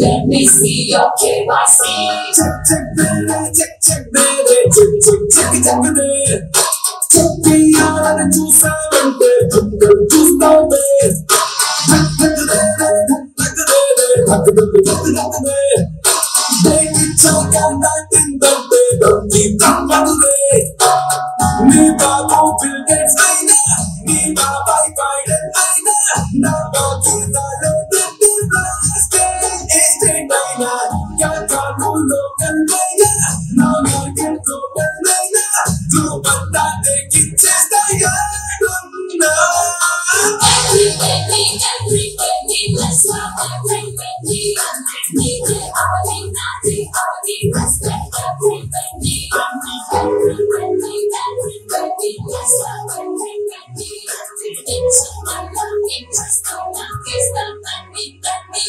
Let me see your KYC. Check baby, check baby, check baby. Check me out and చూసావంటే చూస్తావే. Baby చౌకా దాటిందంటే దొంగి తప్పదులే. నీ బాబు bill gates అయినా, నీ బాబాయ్ Biden అయినా, నా బాబు నాలో పెట్టి రాస్తే ఎస్టేట్ అయినా, కాకాను లోకల్ అయినా, నా మార్కెట్ లోకల్ అయినా, నువ్వంతా తెగించేస్తాయా ఉన్నా. Everybody, let's love everybody. Everybody, respect everybody. Everybody, let's love everybody. It's my love, it's so love, it's the money that we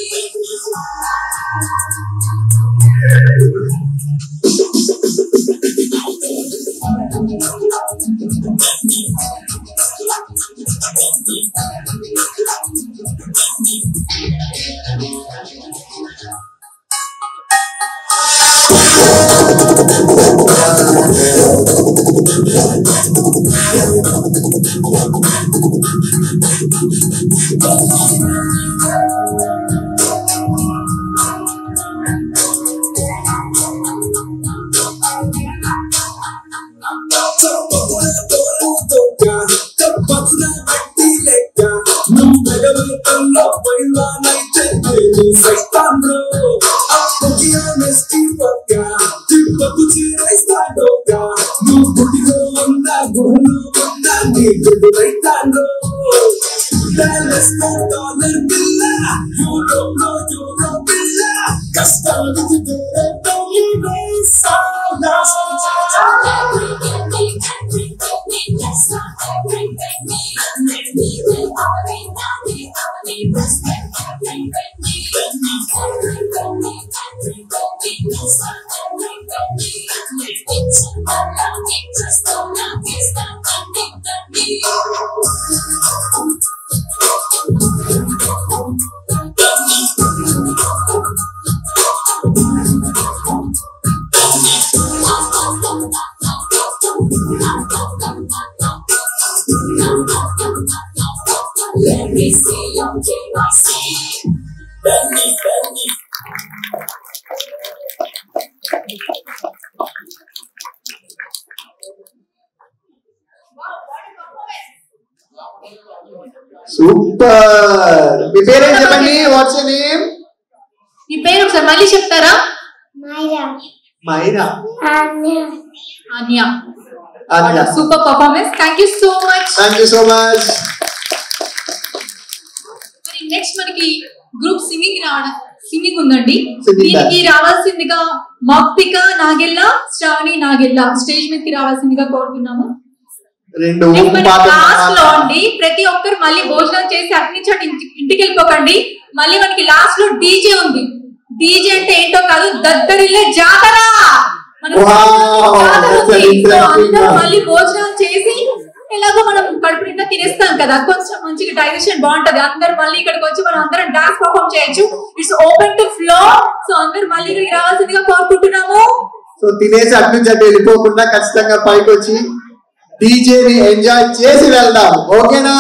Let me see your KYC. Benny. Super. మీ పేరేం చెప్పండి? What's your name? మీ పేరు ఒకసారి మళ్ళీ చెప్తారా? Myra. Anya. Super performance. Thank you so much. మరి next మనకి group singing ఉందండి. దీనికి రావాల్సిందిగా మౌక్తిక నాగెల్ల, శ్రావణి నాగెల్ల స్టేజ్ మీదకి రావాల్సిందిగా కోరుతున్నాము. లాస్ట్ లో అండి ప్రతి ఒక్కరు మళ్ళీ భోజనం చేసి అటు నుంచి అటు ఇంటికి వెళ్ళిపోకండి. మళ్ళీ మనకి లాస్ట్ లో డీజే ఉంది. డీజే అంటే ఏంటో కాదు, దద్దరిల్లే జాతర. అందరూ మళ్ళీ భోజనం చేసి ఎలాగో మనం కడుపు నిండా తినేస్తాం కదా, కొంచెం మంచిగా డైజెషన్ బాగుంటది. అందరు మళ్ళీ ఇక్కడికి వచ్చి మనం అందరం డాన్స్ పర్ఫార్మ్ చేయొచ్చు. It's open to flow. So అందరు మళ్ళీ ఇక్కడికి రావాల్సిందిగా కోరుకుంటున్నాము. సో తినేసి అటు నుంచి అటు వెళ్ళిపోకుండా ఖచ్చితంగా పైకి వచ్చి డీజేని ఎంజాయ్ చేసి వెళ్దాం. ఓకేనా?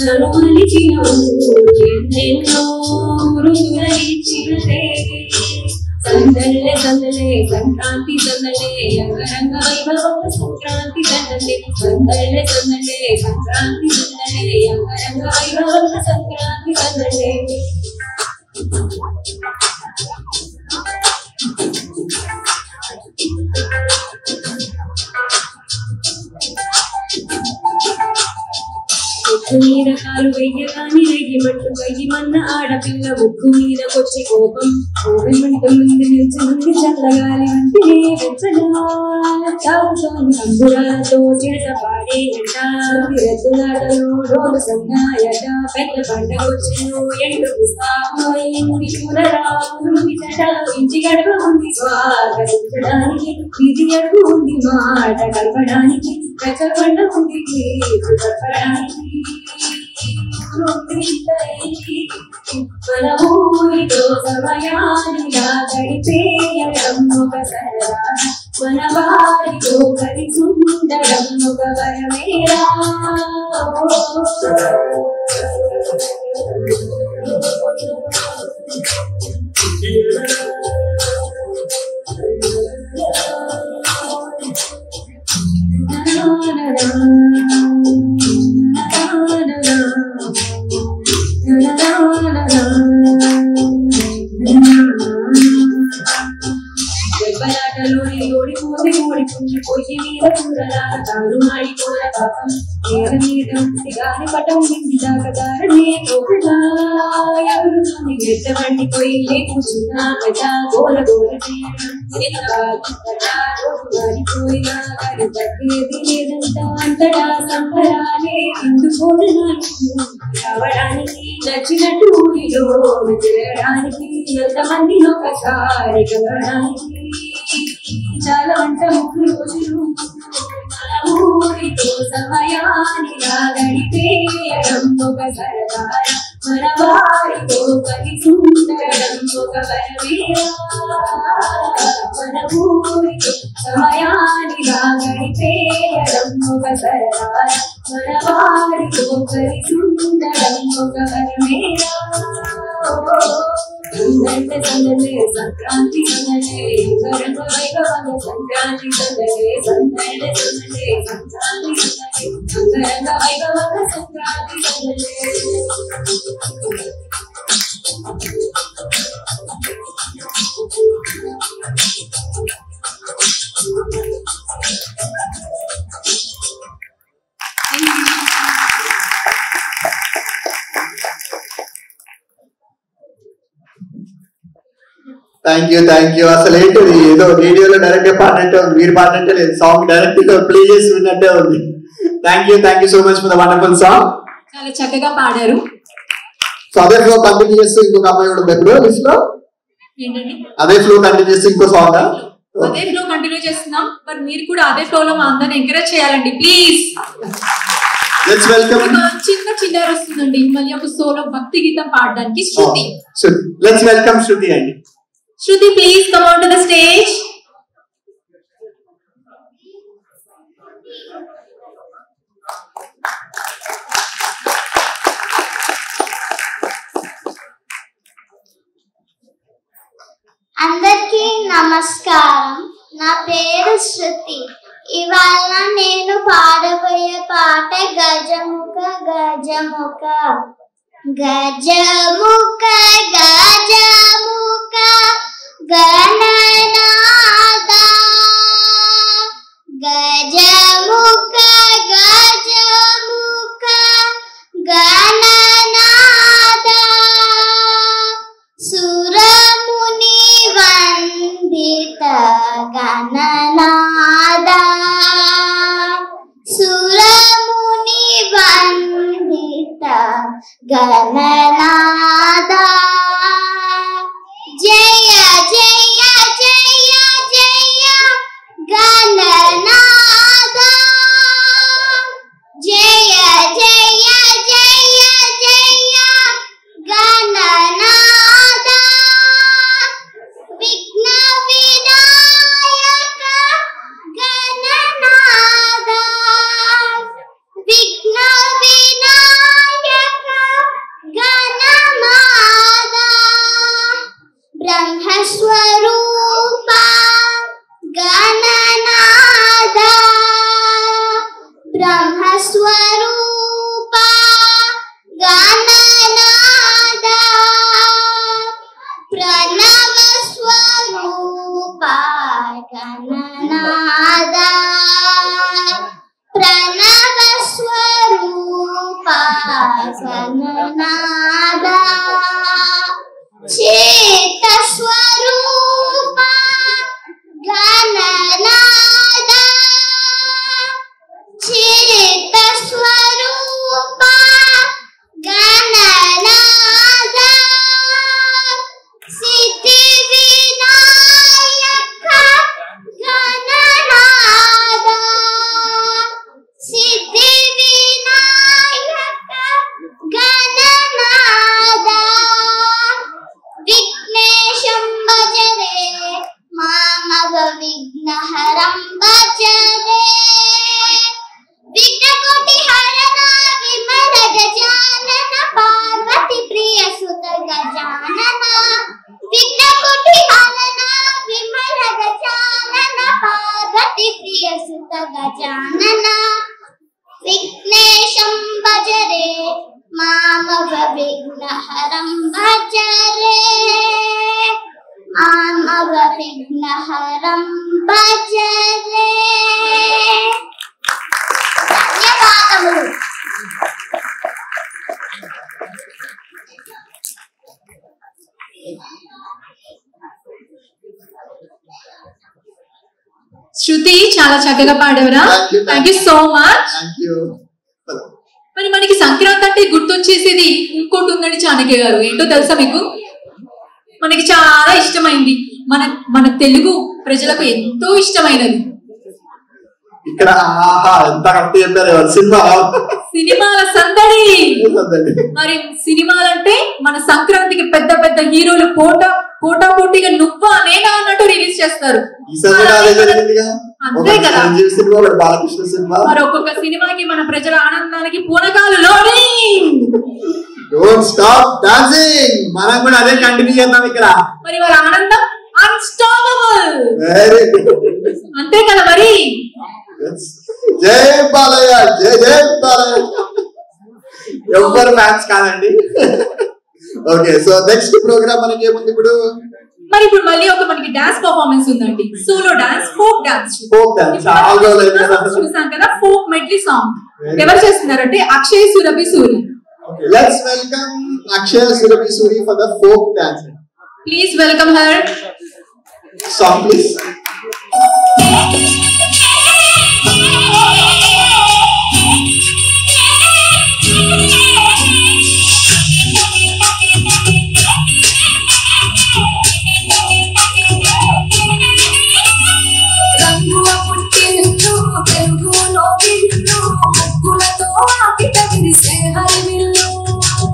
నన్ను మలిచిన ఊరు ఎన్నెన్నో రుచులనిచ్చినదే సందల్లే సందలే సంక్రాంతి సందలే అంగరంగ వైభవ సంక్రాంతి సందలే సందల్లే సందలే సంక్రాంతి సందలే అంగరంగ వైభవ సంక్రాంతి సందలే ముక్కు మీద కాలు వెయ్యగాని వెయ్యమంటూ వెయ్యమన్న ఆడపిల్ల ముక్కు మీదకొచ్చి కోపం కోపమంటూ ముందు నిల్చుంది చల్లగాలి వంటినే వెచ్చగా తాగుతోని కంబురాలతో చేత పాడేయట రెద్దులాటలో డోలు సన్నాయట పెద్ద పండగొచ్చెను ఎండు సామోయింది చూడరా ఇంటి గడప ఉంది స్వాగతించడానికి ఇది అడుగు ఉంది మాట కలపడానికి రచబండ ఉంది చెప్పడానికి మన ఊరితో సమయానిలా గడిపేయడం ఒక సరదా మన వారితో కలిసి ఉండడం ఒక వరమేరా దెబ్బలాటలోని ఓడిపోతే ఓడిపోయి పొయ్యి మీద కూరలాగా తాను మాడిపోల పాపం నేల మీద ఉండి గాలి పటం నిండి దాకదారనే తోకగా ఎగురుతుంది గెట్ట వండి పొయ్యి కూర్చున్నా కట గోల గోల మారిపోయినా కానీ తగ్గేది లేదంట అంతటా సంబరాలే ఇందు భోజనాలు రావడానికి నచ్చినట్టు ఊరిలో తిరగడానికి ఎంతమంది ఒకసారి కలవడానికి చాలా అంట 3 రోజులు ఊరితో సమయానిలా గడిపేయడం ఒక సరదా మన వారితో కలిసి ఉండడం ఒక వరమేరా మన ఊరితో సమయానిలా గడిపేయడం ఒక సరదా మన వారితో కలిసి ఉండడం ఒక వరమేరా సందల్లే సందలే సంక్రాంతి సందలే అంగరంగ వైభవ సంక్రాంతి సందలే సందల్లే సందలే సంక్రాంతి సందలే అంగరంగ వైభవ సంక్రాంతి సందలే థ్యాంక్ యూ అసలు ఏంటిది ఏదో రేడియోలో డైరెక్ట్ గా పాడినట్టే ఉంది మీరు పాడినట్టే లేదు సాంగ్ డైరెక్ట్ గా ప్లే చేసి విన్నట్టే ఉంది thank you so much for the wonderful song చాలా చక్కగా పాడారు సో అదే ఫ్లో కంటిన్యూ చేస్తూ ఇంకొక అమ్మాయి కూడా ఎప్పుడు లిస్ట్ లో ఏంటండి అదే ఫ్లో కంటిన్యూ చేస్తూ ఇంకో సాంగ్ అదే ఫ్లో కంటిన్యూ చేస్తున్నాం మరి మీరు కూడా అదే ఫ్లో లో మా అందరిని ఎంకరేజ్ చేయాలండి ప్లీజ్ లెట్స్ వెల్కమ్ చిన్న వస్తుందండి మళ్ళీ ఒక సోలో భక్తి గీతం పాడడానికి శృతి లెట్స్ వెల్కమ్ శృతి అండి Shruti, please come on to the stage. అందరికీ నమస్కారం నా పేరు శృతి ఇవాళ నేను పాడబోయే పాట గజముఖ గజముఖ గజముఖ గజముఖ గణనాద గజముఖ గజముఖ గణనాద సురముని వందిత గణనాద సురముని వందిత గణనాద జయ జయ జయ జయ గణనాద జయ జయ జయ జయ గణనాద విఘ్న వినాయక గణనాద విఘ్న వినాయక గణనాదా చిత్త స్వరూప గణనాదా చిత్త స్వరూప గణనాదా సిద్ధి వినాయక గణనాదా సిద్ధి వినాయక గణనాదా విఘ్నేశం భజరే మామవ విఘ్నహరం భజరే విఘ్నకోటి హరణ విమల గజానన పార్వతి ప్రియ సుత గజానన విఘ్నకోటి హరణ విమల గజానన పార్వతి ప్రియ సుత గజానన విఘ్నేశం భజరే మామవ విఘ్నహరం భజరే మామవ విఘ్నహరం భజరే. ధన్యవాదములు. శృతి చాలా చక్కగా పాడవరా. Thank you so much. మరి మనకి సంక్రాంతి అంటే గుర్తొచ్చేసేది ఇంకోటి ఉందండి చాణక్య గారు. ఏంటో తెలుసా మీకు? మనకి చాలా ఇష్టమైంది, మన మన తెలుగు ప్రజలకు ఎంతో ఇష్టమైనది. ఇక్కడ ఎంత కరెక్ట్ చెప్పారు. సినిమాల సందడి. మరి సినిమాలంటే మన సంక్రాంతికి పెద్ద పెద్ద హీరోలు పోటా పోటీగా నువ్వా నేనా అన్నట్టు రిలీజ్ చేస్తారు. అంతే కదా. బాలకృష్ణ సినిమా. మరి ఒక్కొక్క సినిమాకి మన ప్రజల ఆనందానికి పూనకాలు లోడింగ్. Don't stop dancing. మనం కూడా అదే కంటిన్యూ చేద్దాం ఇక్కడ. మరి వారి ఆనందం అన్స్టాపబుల్. అంతే కదా మరి. జై బాలయ్య, జై జై బాలయ్య. ఎవరు ఫ్యాన్స్ కాదండి. ఓకే, సో నెక్స్ట్ ప్రోగ్రామ్ మనకి ఏముంది ఇప్పుడు? మరి ఇప్పుడు మళ్ళీ ఒక మనకి డాన్స్ పర్ఫార్మెన్స్ ఉందండి. Solo dance, folk dance. చూసాం కదా, ఫోక్ మెడ్లీ సాంగ్. ఎవరు చేస్తున్నారంటే Akshay Surabhi Suri. Let's welcome Akshay Surabhi Suri for the folk dance. Please welcome her. Song please.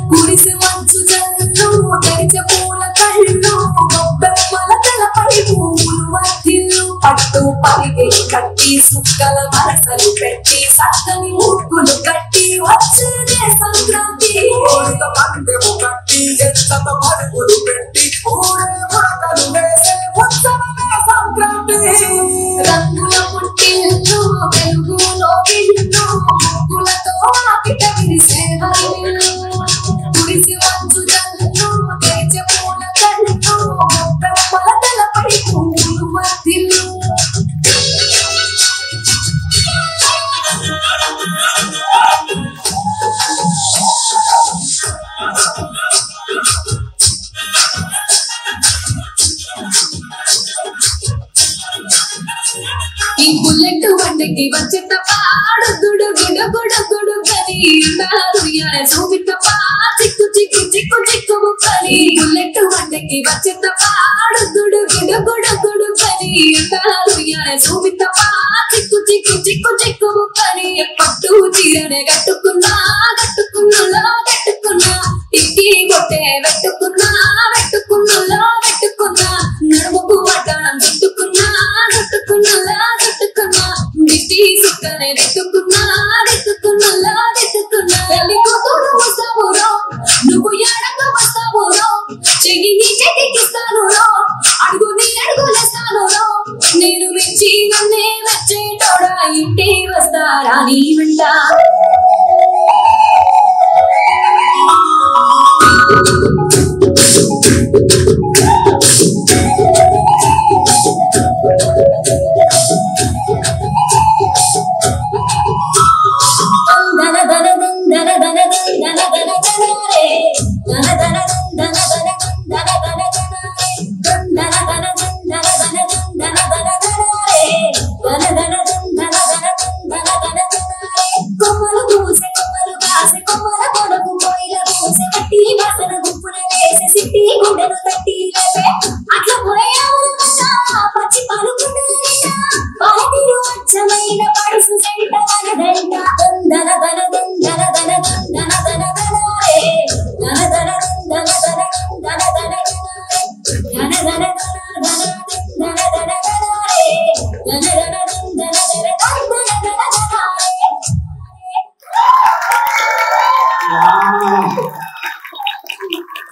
కురిసి మంచు జల్లు తెరిచే పూల కళ్ళు గొబ్బెమ్మల తలపై పూలు మధ్యలు పట్టు పరిగి కట్టి సుక్కల వరసలు పెట్టి సక్కని ముగ్గులు కట్టి వచ్చేదే సంక్రాంతి. కోరితో పందెము కట్టి ఎంతతో పరుగులు పెట్టి ఊరే మాటలు వేసే ఉత్సవమే సంక్రాంతి. రంగుల పుట్టిల్లు వెలుగులో ఇల్లు ముగ్గులతో ఆకిట విరిసే హరివిల్లు కురిసి మంచు జల్లు తెరిచే పూల కళ్ళు గొబ్బెమ్మల తలపై పూలు మధ్యలు. ఈ బుల్లెట్ వంటకి వచ్చేట పాడు గుడు గుడు గుడు గుడు కని అంటారు యానే సూపిట పా చిక్కు చిక్కు చిక్కు చిక్కు ముక్కని. బుల్లెట్ వంటకి వచ్చేట పాడు గుడు గుడు గుడు గుడు కని అంటారు యానే సూపిట పా చిక్కు చిక్కు చిక్కు చిక్కు ముక్కని. పట్టు చీరనే కట్టుకున్నా కట్టుకున్నా కట్టుకున్నా ఇట్టి బొట్టే పెట్టుకున్నా పెట్టుకున్నా పెట్టుకున్నా నడుముకు వడ్డాణం చుట్టుకున్నా చుట్టుకున్నా చుట్టుకున్నా దిష్టి సుక్కనే రెట్టుకున్నా రెట్టుకున్నా రెట్టుకున్నా. పెళ్లి కూతురు వస్తావురో నువ్వు ఎడక వస్తావురో చెయ్యి నీ చేతికిస్తాను రో అడుగు నీ అడుగులేస్తాను రో నేను మెచ్చి నన్నే మెచ్చేటోడా ఇంటి వస్తారా నీ వెంట.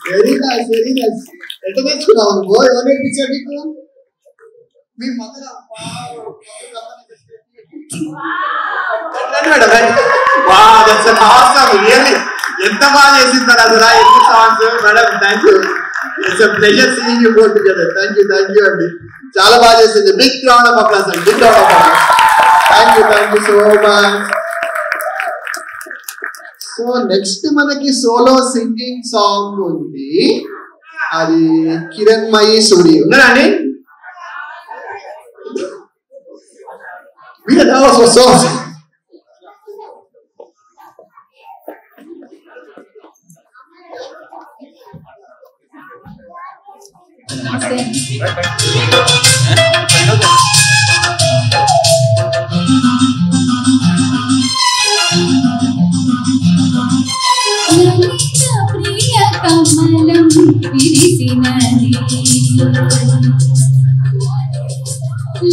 Very nice very nice. ఎట్లా నేర్చుకున్నావు నువ్వు? ఎవరు నేర్పించారు నీకు? మీ మదర్. ఎంత బాగా చేసింటారు అసలు ఎన్ని songs. Madam thank you. It's a pleasure seeing you both together. Thank you అండి. చాలా బాగా చేసింది. బిగ్ రౌండ్ ఆఫ్ అప్లాస్ అండి. Big round of applause. Thank you so much. So next మనకి సోలో సింగింగ్ సాంగ్ ఉంది. అది కిరణ్మయి సూరి ఉన్నారా అండి? ప్రియ కమలం విరిసినది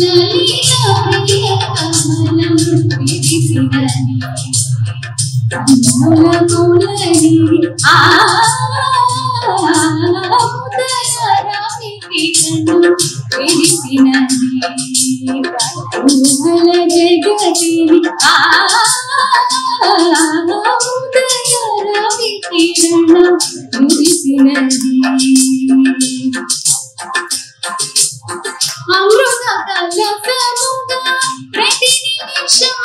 లలిత ప్రియ కమలం విరిసినది మూల మూలని విరిసినది ఊహల జగతిని ఉదయ రవి కిరణం విరిసినది అమృత కలసముగా ప్రతి నిమిషం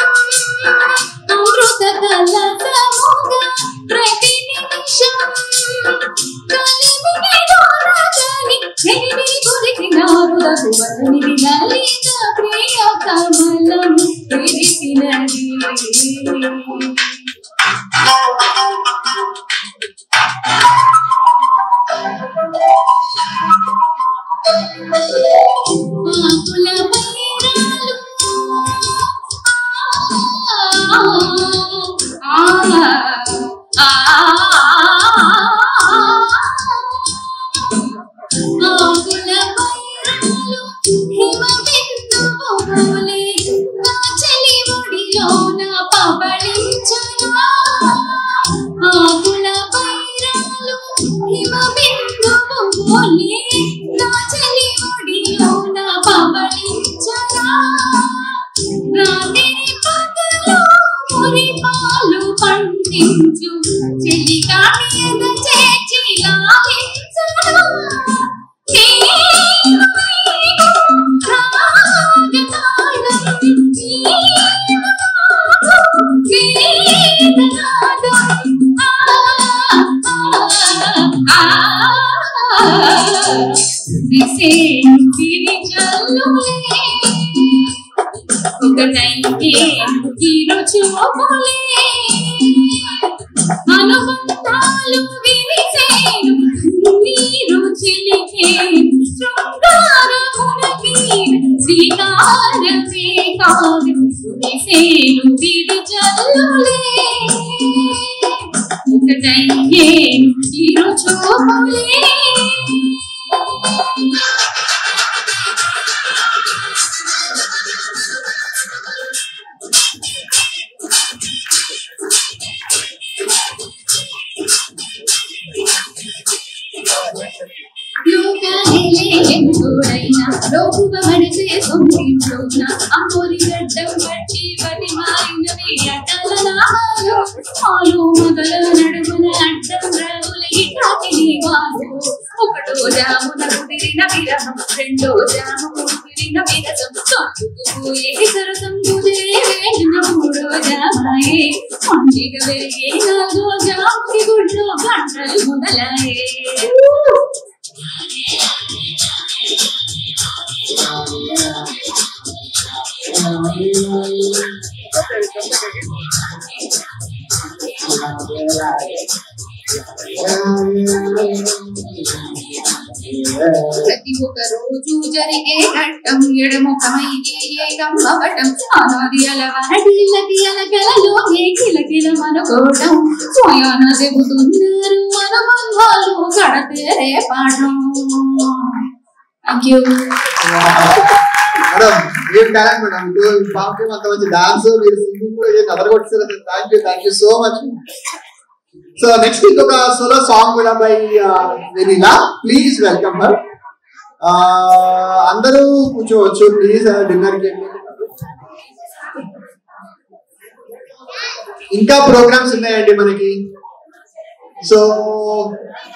అమృత కలసముగా ప్రతి నిమిషం కలిమిని దూరగాని వెలిమిని కురిసినారులకు వదనిది లలిత ప్రియ కమలం విరిసినది ఆకుల వైరాలు ఆకుల వైరాలు హిమ బిందువు పోలే నా చెలి ఒడిలోన పవళించనా ఆకుల వైరాలు హిమ బిందువు పోలే నా చెలి ఒడిలోన పవళించనా రాత్రి పగలు మురి పాలు పండించు చెలి కానియద చేచి లాలించనా అనుబంధాలు విరిసేను నీరు చిలికే శృంగారమునకి శ్రీకారమే కాదు విరిసేను విరి జల్లులే ఒకటయ్యేను ఇరు చూపులే లోకుగా మడిచే సొంతింట్లోన అమ్మోరి గడ్డం పట్టి పది మారినవి అడ్డల నామాలు ఆలు మగల నడుమున అడ్డం రగుల ఇటాకిని వారు ఒకటో జామున కుదిరిన విరహం రెండో జాము కుదిరిన విరసం తొట్టుకుపోయే సరసం కుదిరే వేడిన మూడో జామాయే పండిగ వెలిగే నాలుగో జాముకి గుడ్లో గంటలు మొదలాయే ప్రతి ఒక్క రోజు జరిగే ఘట్టం ఎడముఖమైతే ఏకం అవటం అనాది అలవాడిల్లకి అలగలలోనే కిలకిల మనకోటం స్వయాన చెబుతున్నారు అనుబంధాలు గడపేరే పాఠం. Thank you madam. ఏం టాలెంట్ మేడం. పాపం అంత మంచి డాన్స్ మీరు సింగింగ్ కూడా అదరగొట్టారు. Thank you so much. So next ఇంకొక సోలో సాంగ్ కూడా by Vennela. Please welcome her. అందరూ కూర్చోవచ్చు ప్లీజ్. డిన్నర్ కి ఇంకా ప్రోగ్రామ్స్ ఉన్నాయండి మనకి. So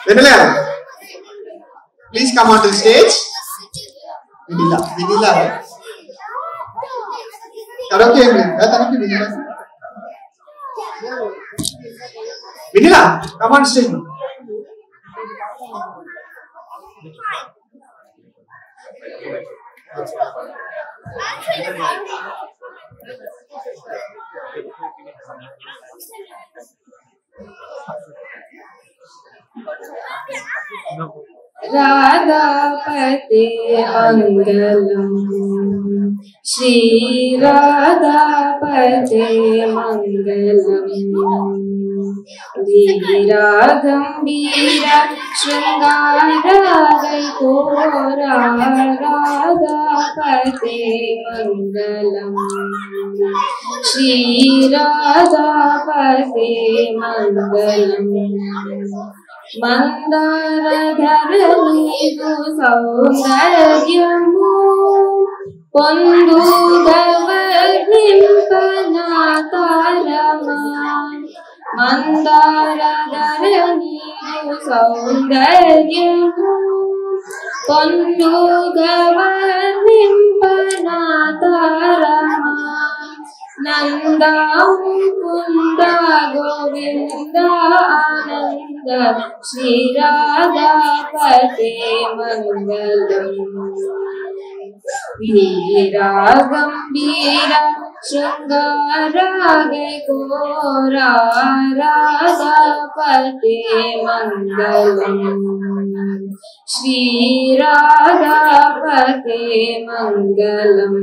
Vennela please come on to stage. Vennela karaoke ఏం లేదు తనకి. Vennela come on stage. राधापते मंगलम श्री राधापते मंगलम धीरा गंभीर शृंगारैकोरा राधापते मंगलम श्री राधापते मंगलम మందారధరణీదు సౌందర్యము పొందుగవర్ణింపనాతారమా మందారధరణీదు సౌందర్యము పొందుగవర్ణింపనాతారమా నందా ముకుంద గోవింద ఆనంద శ్రీ రాధాపతే మంగళం వీరా గంభీర శృంగారగోరా రాధాపతే మంగళం శ్రీ రాధాపతే మంగళం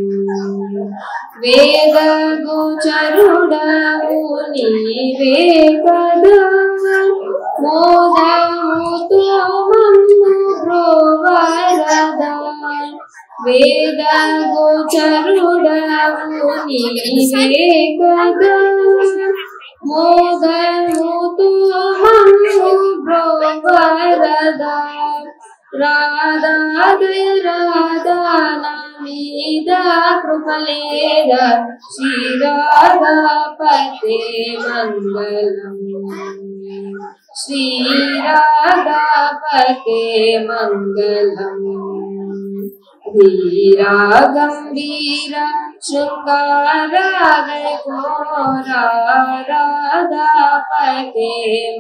వేద గోచరుడవు నీవే కదా మోదముతో మమ్ము బ్రోవరదా వేద గోచరుడవు నీవే కదా మోదముతో మమ్ము బ్రోవరదా రాధా రాధా మీద కృపలేద శ్రీ రాధాపతే మంగళం శ్రీ రాధాపతే మంగళం ధీరా గంభీర శృంగారగోరా రాధాపతే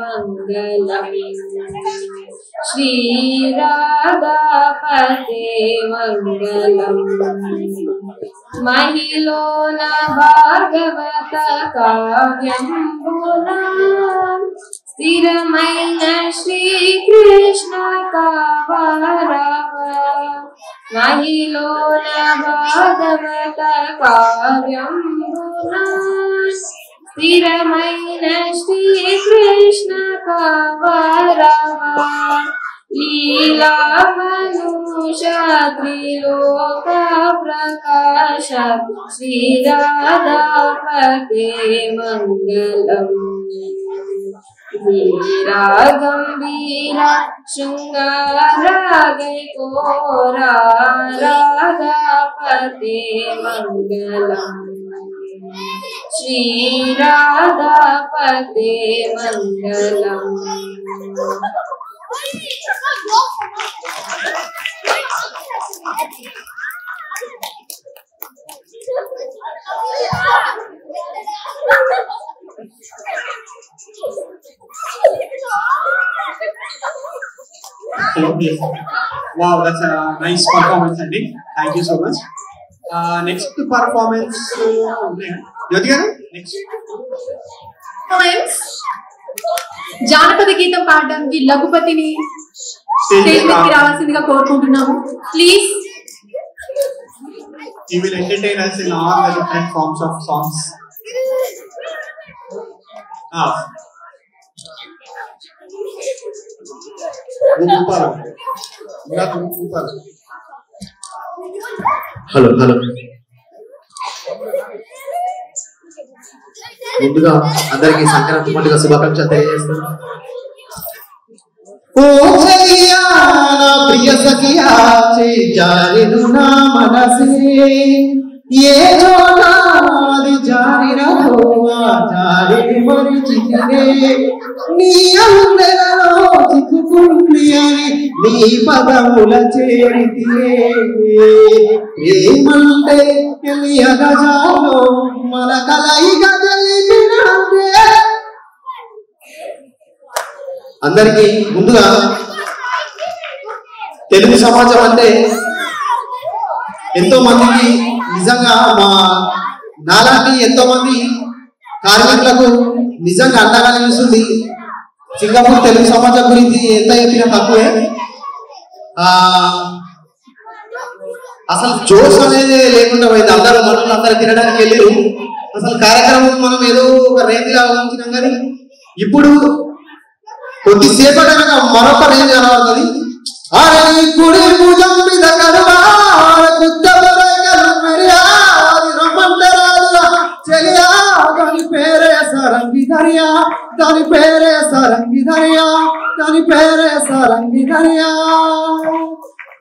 మంగళం శ్రీ రాధాపతే మంగళం మహిళోన భాగవత కావ్యంబునా స్థిరమైన శ్రీకృష్ణ కావరవ మహిళోన భాగవత కావ్యంబునా స్థిరమైన శ్రీకృష్ణ కావరవ లీలా మనుష త్రిలోక ప్రకాశ శ్రీ రాధాపతే మంగళం ధీరా గంభీర శృంగారగోరా రాధాపతే మంగళం శ్రీ రాధాపతే మంగళం Wow, that's a nice performance, Andy. Thank you so much. Next performance, Jyoti garu, next. జానపద గీతం పాడడానికి లఘుపతిని స్టేజ్ మీదకి రావాల్సిందిగా కోరుకుంటున్నాము please. He will entertain us in all the different forms of songs. Hello. ముందుగా అందరికీ సంక్రాంతి పండుగ శుభాకాంక్షలు తెలియజేస్తున్నాను. ఓ చెయ్యా నా ప్రియ సఖియా జారిను నా మనసే ఏ జోనాది జారినదో ఆ జారి మరిచితినే నీ అందెలలో చిక్కుకుంది అని నీ పదముల చేరితినే ఏమంటే తెలియగజాలో మన కలయిక తెలిపినందే. అందరికీ ముందుగా తెలుగు సమాజం అంటే ఎంతో మందికి నిజంగా నాలాంటి ఎంతో మంది కార్మికులకు నిజంగా అండగా నిలుస్తుంది. సింగపూర్ తెలుగు సమాజం గురించి ఎంత చెప్పినా తక్కువే. అసలు జోష్ అనేది లేకుండా పోయింది. అందరూ మనుషులు అందరూ తినడానికి వెళ్ళారు. అసలు కార్యక్రమం మనం ఏదో ఒక రేంజ్ గా ఉంచినాం కానీ ఇప్పుడు కొద్దిసేపటి మరొక రేంజ్ కనబడుతుంది. కుడి భుజం మీద కడువా చెలియా దాని పేరే సరంగి దరియా దాని పేరే సరంగి దరియా దాని పేరే సరంగి దరియా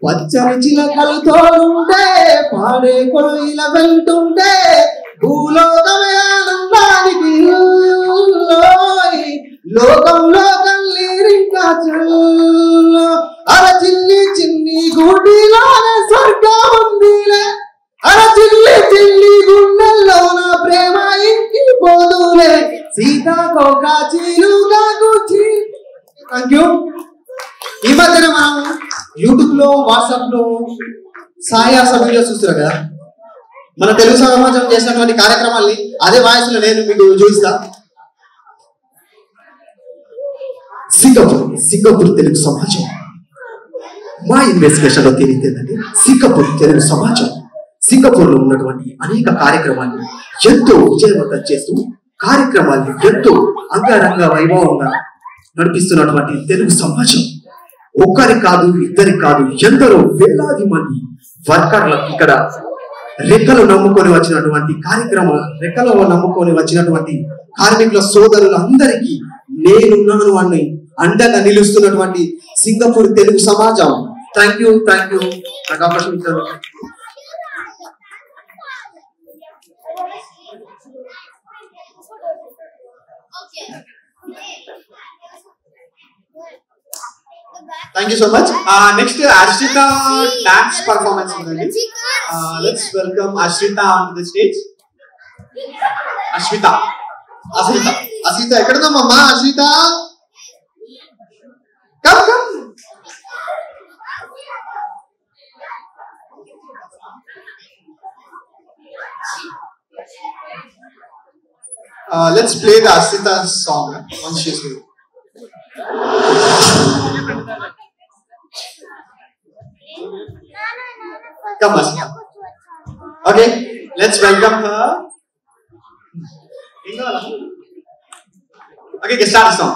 పచ్చని చిలకలతో ఉంటే పాడే కొయ్యిల వెంటుంటే భూలోకమే ఆనందానికి లోకంలో కన్నీరింకా అర చిన్ని చిన్ని గుడిలోనే స్వర్గం ఉందిలే అర చిన్ని చిన్ని గుండెల్లోన ప్రేమ ఇంకి పోదులే సీతాకోక చిలుగా గుచ్చి. Thank you. ఈ మధ్యన మనం యూట్యూబ్ లో వాట్సాప్ లో సాయాస వీడియోస్ చూస్తున్నారు కదా. మన తెలుగు సమాజం చేసినటువంటి కార్యక్రమాల్ని అదే వాయిస్ లో నేను మీకు చూపిస్తా. సింగపూర్ తెలుగు సమాజం మా ఇన్వెస్టిగేషన్ లో తేలిందేంటంటే సింగపూర్ తెలుగు సమాజం సింగపూర్ లో ఉన్నటువంటి అనేక కార్యక్రమాన్ని ఎంతో విజయవంతం చేస్తూ కార్యక్రమాన్ని ఎంతో అంగరంగ వైభవంగా నడిపిస్తున్నటువంటి తెలుగు సమాజం ఒక్కరి కాదు ఇద్దరి కాదు ఎందరో వేలాది మంది వర్కర్లకు ఇక్కడ రెక్కలు నమ్ముకొని వచ్చినటువంటి రెక్కలు నమ్ముకొని వచ్చినటువంటి కార్మికుల సోదరులందరికీ నేనున్నాను అని అండగా నిలుస్తున్నటువంటి సింగపూర్ తెలుగు సమాజం. థ్యాంక్ యూ నాకు అవకాశం ఇచ్చారు. Thank you so much. Next, Ashrita dance performance. Let's welcome Ashrita onto the stage. Ashrita, ekkada mama? Ashrita, come. Let's play the Ashrita song once she's ready. Come, Ashrita. Okay, let's welcome her. Okay, get start the song.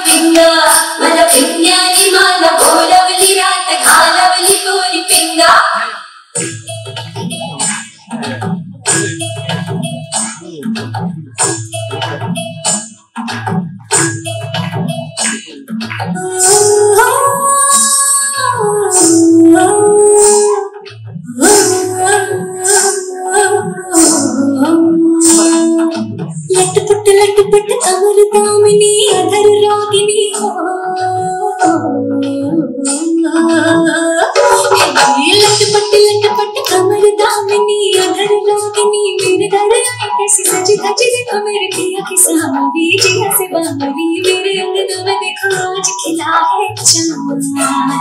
Pinga mala pinya ni mala bola vali raat khala vali puri pinga लट पट अमर दामिनी अधर रागिनी हो लट पट अमर दामिनी अधर रागिनी मेरे घर आए कैसी सजी धजी देखो मेरे पिया की सामरी जिया से बाहरी मेरे अंगनों में देखो आज खिला है चांद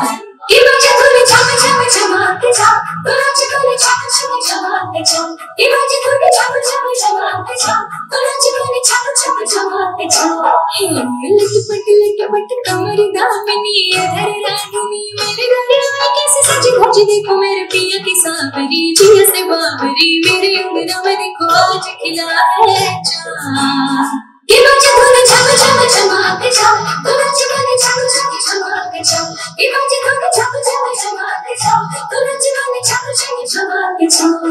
की बजे तूने छम छम छमाते जा नाच तूने छम छम छमाते जा की बजे तूने छम छम छमाते जा नाच तूने छम छम छमाते जा हे लट पट कमर दामिनी अधर रागिनी मेरे घर आए कैसे सजी खोज देखो मेरे पिया की सावरी जिया से बावरी मेरे अंगना में देखो आज खिला है चांद कि बजे धुन झम झम झमाक जाओ तुरंत मन झम झम झमाक जाओ कि बजे धुन झम झम झमाक जाओ तुरंत मन झम झम झमाक जाओ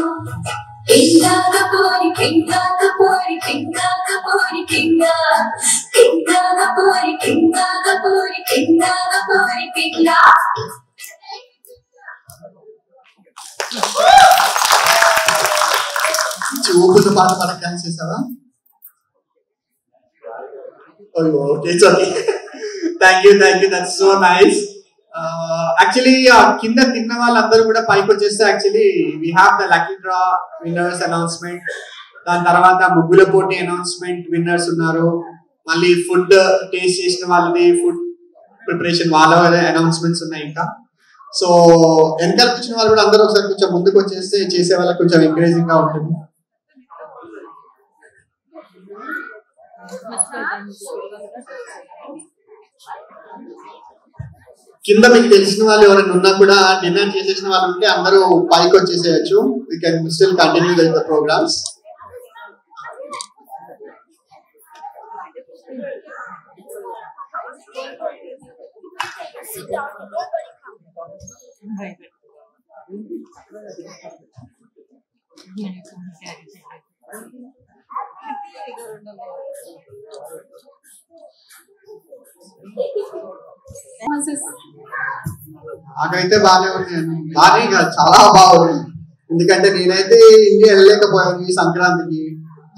किंगा कपूरी किंगा कपूरी किंगा कपूरी किंगा किंगा कपूरी किंगा कपूरी किंगा कपूरी किंगा ఊపుతూ పాట పాడక డాన్స్ చేసావా? Okay it's okay. Thank you that's so nice. Actually కింద తిన్న వాళ్ళందరూ కూడా పైకి వచ్చేస్తే actually we have the lucky draw winners announcement, దాని తర్వాత ముగ్గుల పోటీ అనౌన్స్మెంట్ విన్నర్స్ ఉన్నారు, మళ్ళీ ఫుడ్ టేస్ట్ చేసిన వాళ్ళది ఫుడ్ ప్రిపరేషన్ వాళ్ళ అనౌన్స్మెంట్స్ ఉన్నాయి. ఇంకా సో వెనకాల కూర్చున్న వాళ్ళు కూడా అందరూ ఒకసారి కొంచెం ముందుకు వచ్చేస్తే చేసే వాళ్ళకి కొంచెం ఎంకరేజింగ్ గా ఉంటుంది. కింద మీకు తెలిసిన వాళ్ళు ఎవరైనా ఉన్నా కూడా డిన్నర్ చేసేసిన వాళ్ళు ఉంటే అందరూ పైకి వచ్చేసేయచ్చు. We can still continue the programmes. నాకైతే బాగానే ఉన్నాయండి, బాగానే కాదు చాలా బాగుంది. ఎందుకంటే నేనైతే ఇండియా వెళ్ళలేకపోయాను ఈ సంక్రాంతికి.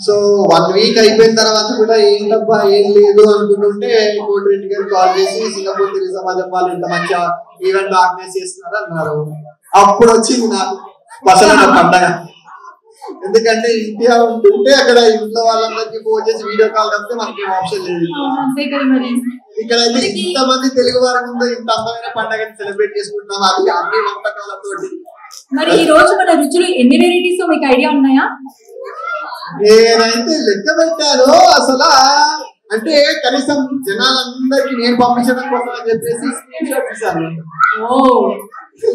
సో 1 వీక్ అయిపోయిన తర్వాత కూడా ఏంటబ్బా ఏం లేదు అనుకుంటుంటే కోటిరెడ్డి గారు కాల్ చేసి సింగపూర్ తిరిగి సమాజం వాళ్ళు ఇంత మంచిగా ఈవెంట్ ఆర్గనైజ్ చేస్తున్నారు అన్నారు. అప్పుడు వచ్చింది నాకు అసలు నా పండగ. ఎందుకంటే ఇండియా ఉంటుంటే అక్కడ ఇంట్లో వాళ్ళందరికీ ఫోన్ చేసి వీడియో కాల్ తప్పితే మనకి ఆప్షన్ లేదు. ఇక్కడైతే ఇంతమంది తెలుగు వారి ముందు ఇంత అందమైన పండుగని సెలబ్రేట్ చేసుకుంటున్నాం, అది అన్ని వంటకాలతో. మరి ఈ రోజు మన రుచులు ఎన్ని వెరైటీస్ మీకు ఐడియా ఉన్నాయా? నేనైతే లెక్క పెట్టాను అసలు, అంటే కనీసం జనాలందరికి నేను పంపించడం కోసం అని చెప్పేసి స్క్రీన్ షాట్ తీశాను.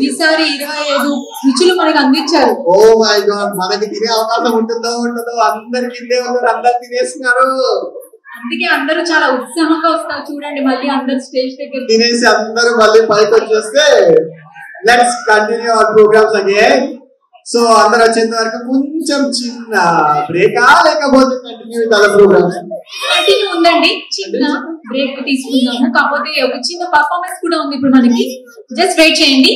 ఈసారి 25 రుచులు మనకి అందించారు. ఓ మై గాడ్, మనకి తినే అవకాశం ఉంటుందో అందరికి తినే ఉన్నారు, అందరు తినేస్తున్నారు. అందుకే అందరూ చాలా ఉత్సాహంగా వస్తారు. చూడండి మళ్ళీ అందరు స్టేజ్ దగ్గర తినేసి అందరూ మళ్ళీ పైకి వచ్చేస్తే let's continue our programmes again. So అందరు వచ్చేంత వరకు కొంచెం చిన్న బ్రేకా లేకపోతే continue with other programmes? Continue ఉందండి, చిన్న బ్రేక్ తీసుకుందాము. కాకపోతే ఒక చిన్న పర్ఫార్మెన్స్ కూడా ఉంది ఇప్పుడు మనకి, జస్ట్ వెయిట్ చేయండి.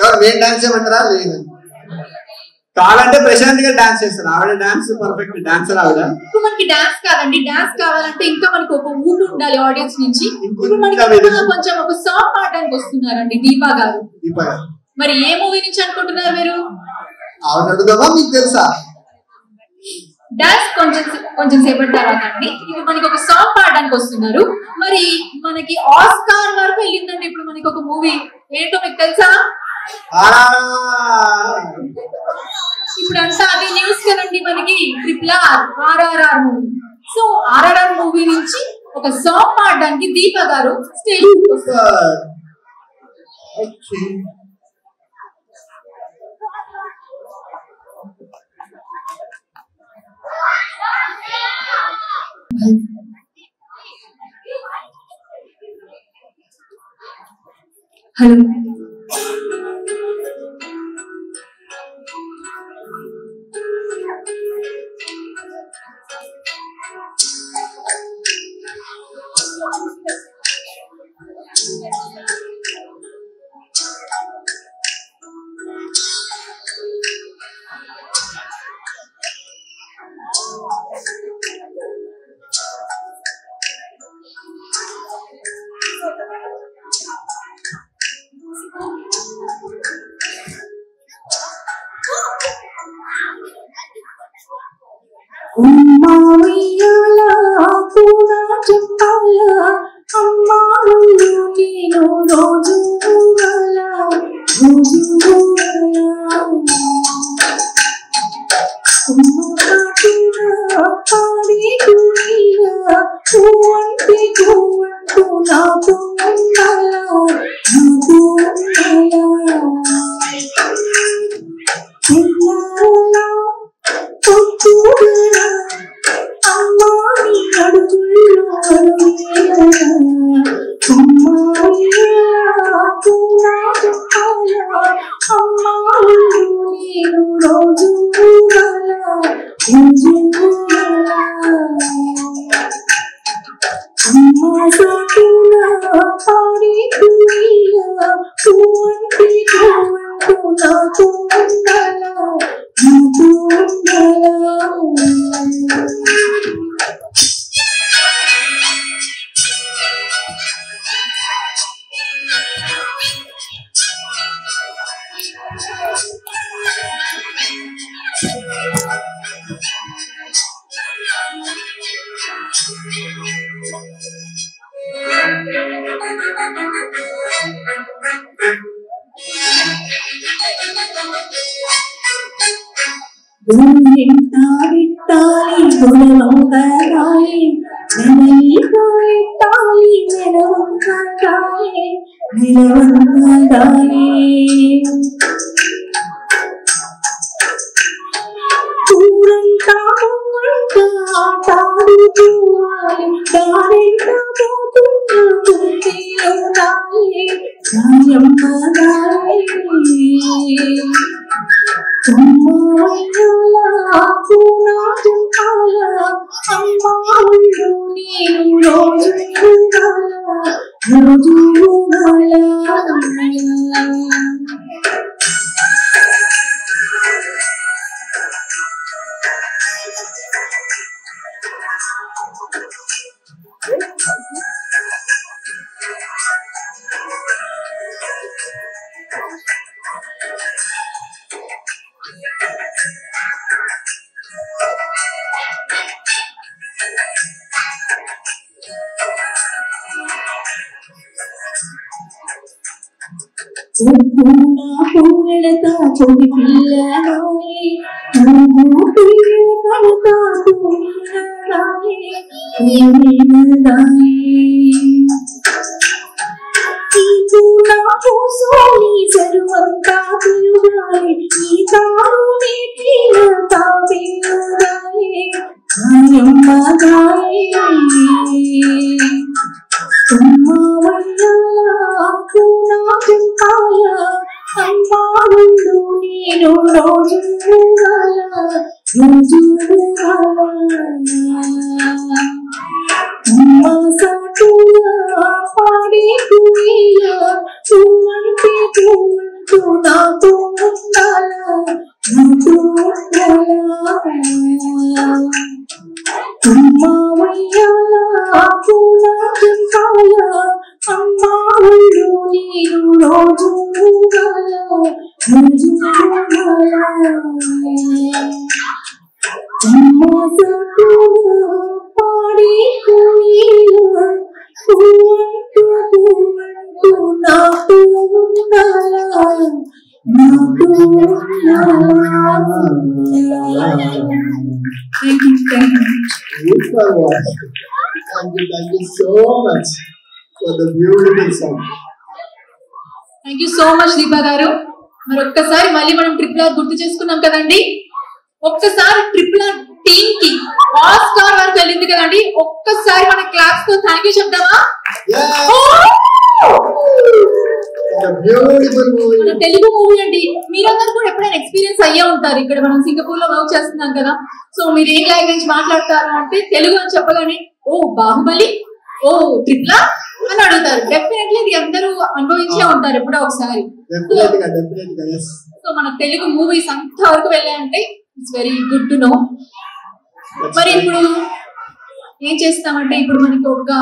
ఎవరు నేను డాన్స్ చేయమంటారా? లేదు, కావాలంటే ప్రశాంత్ గారు డాన్స్ చేస్తారు, ఆవిడ డాన్స్ పర్ఫెక్ట్ డాన్సర్ ఆవిడ. ఇప్పుడు మనకి డాన్స్ కాదండి, డాన్స్ కావాలంటే ఇంకా మనకి ఒక ఊపు ఉండాలి ఆడియన్స్ నుంచి. ఇప్పుడు మనకి కొంచెం ఒక సాంగ్ పాడడానికి వస్తున్నారండి దీపా గారు. మరి ఏ మూవీ నుంచి అనుకుంటున్నారు మీరు? ఆవిడ అడుగుదామా, మీకు తెలుసా? డాన్స్ కొంచెం సేపటి తర్వాత అండి ఇప్పుడు మనకి ఒక సాంగ్ పాడడానికి వస్తున్నారు. మరి మనకి ఆస్కార్ వరకు వెళ్ళిందండి ఇప్పుడు మనకి ఒక మూవీ, ఏంటో మీకు తెలుసా? ఇప్పుడు అంతా అదే న్యూస్ కదండి మనకి, RRR movie. So RRR movie నుంచి ఒక సాంగ్ పాడడానికి దీప గారు స్టేజ్ హలో అమ్మాని అడుగుల్లో అమ్మాయి నేను రోజు అమ్మా సాటులా పాడి కుయ్యా కువంటి కువంటు నాకు ఉండాలా నాకు ఉండాలా విట్టాలి గుణవంతాలి నిలవంతాలి నిలవంతాలి నిలవంతాలి పూరంతా తాడుకోవాలి దారింట పోతుంది అమ్మాళ్ళు నేను రోజు రోజు పూలతా పొడి పిల్లగాయి కడతా పూసోని సరువంతా తిరుగాలి ఈ తారు తాపిల్లాయి అమ్మగాయి అమ్మాళ్ళు నేను రోజు రోజు అమ్మ సాటులా పాడి కుయ్యా చువంటి చువంటు నాతో ఉండాలా నాతో ఉండాలా అమ్మావయ్యాలా పూలా జంపాలా అమ్మాళ్ళు నేను రోజు రోజు అమ్మ సాటులా పాడి కుయ్యా చువంటు చువంటు నాతో ఉండాలా నాతో ఉండాలా. Thank you so much for the beautiful song. Thank you so much Deepa గారు. మరి ఒక్కసారి మళ్ళీ మనం ట్రిపుల్ ఆర్ గుర్తు చేసుకున్నాం కదండి. ఒక్కసారి ట్రిపుల్ ఆర్ టీమ్ కి ఆస్కార్ వరకు వెళ్ళింది కదండి. ఒక్కసారి మన క్లాప్స్ తో థ్యాంక్ యూ చెప్దామా? మన తెలుగు మూవీ అండి. మీరందరూ కూడా ఎప్పుడైనా ఎక్స్పీరియన్స్ అయ్యే ఉంటారు. ఇక్కడ మనం సింగపూర్ లో వర్క్ చేస్తున్నాం కదా. సో మీరు ఏం లాంగ్వేజ్ మాట్లాడతారు అంటే తెలుగు అని చెప్పగానే ఓ బాహుబలి, ఓ ట్రిపుల్ ఆర్ అని అడుగుతారు. డెఫినెట్లీ ఇది అందరూ అనుభవించే ఉంటారు ఎప్పుడో ఒకసారి. సో మన తెలుగు మూవీస్ అంత వరకు వెళ్ళాయంటే it's very good to know. మరి ఇప్పుడు ఏం చేస్తామంటే ఇప్పుడు మనకి ఒక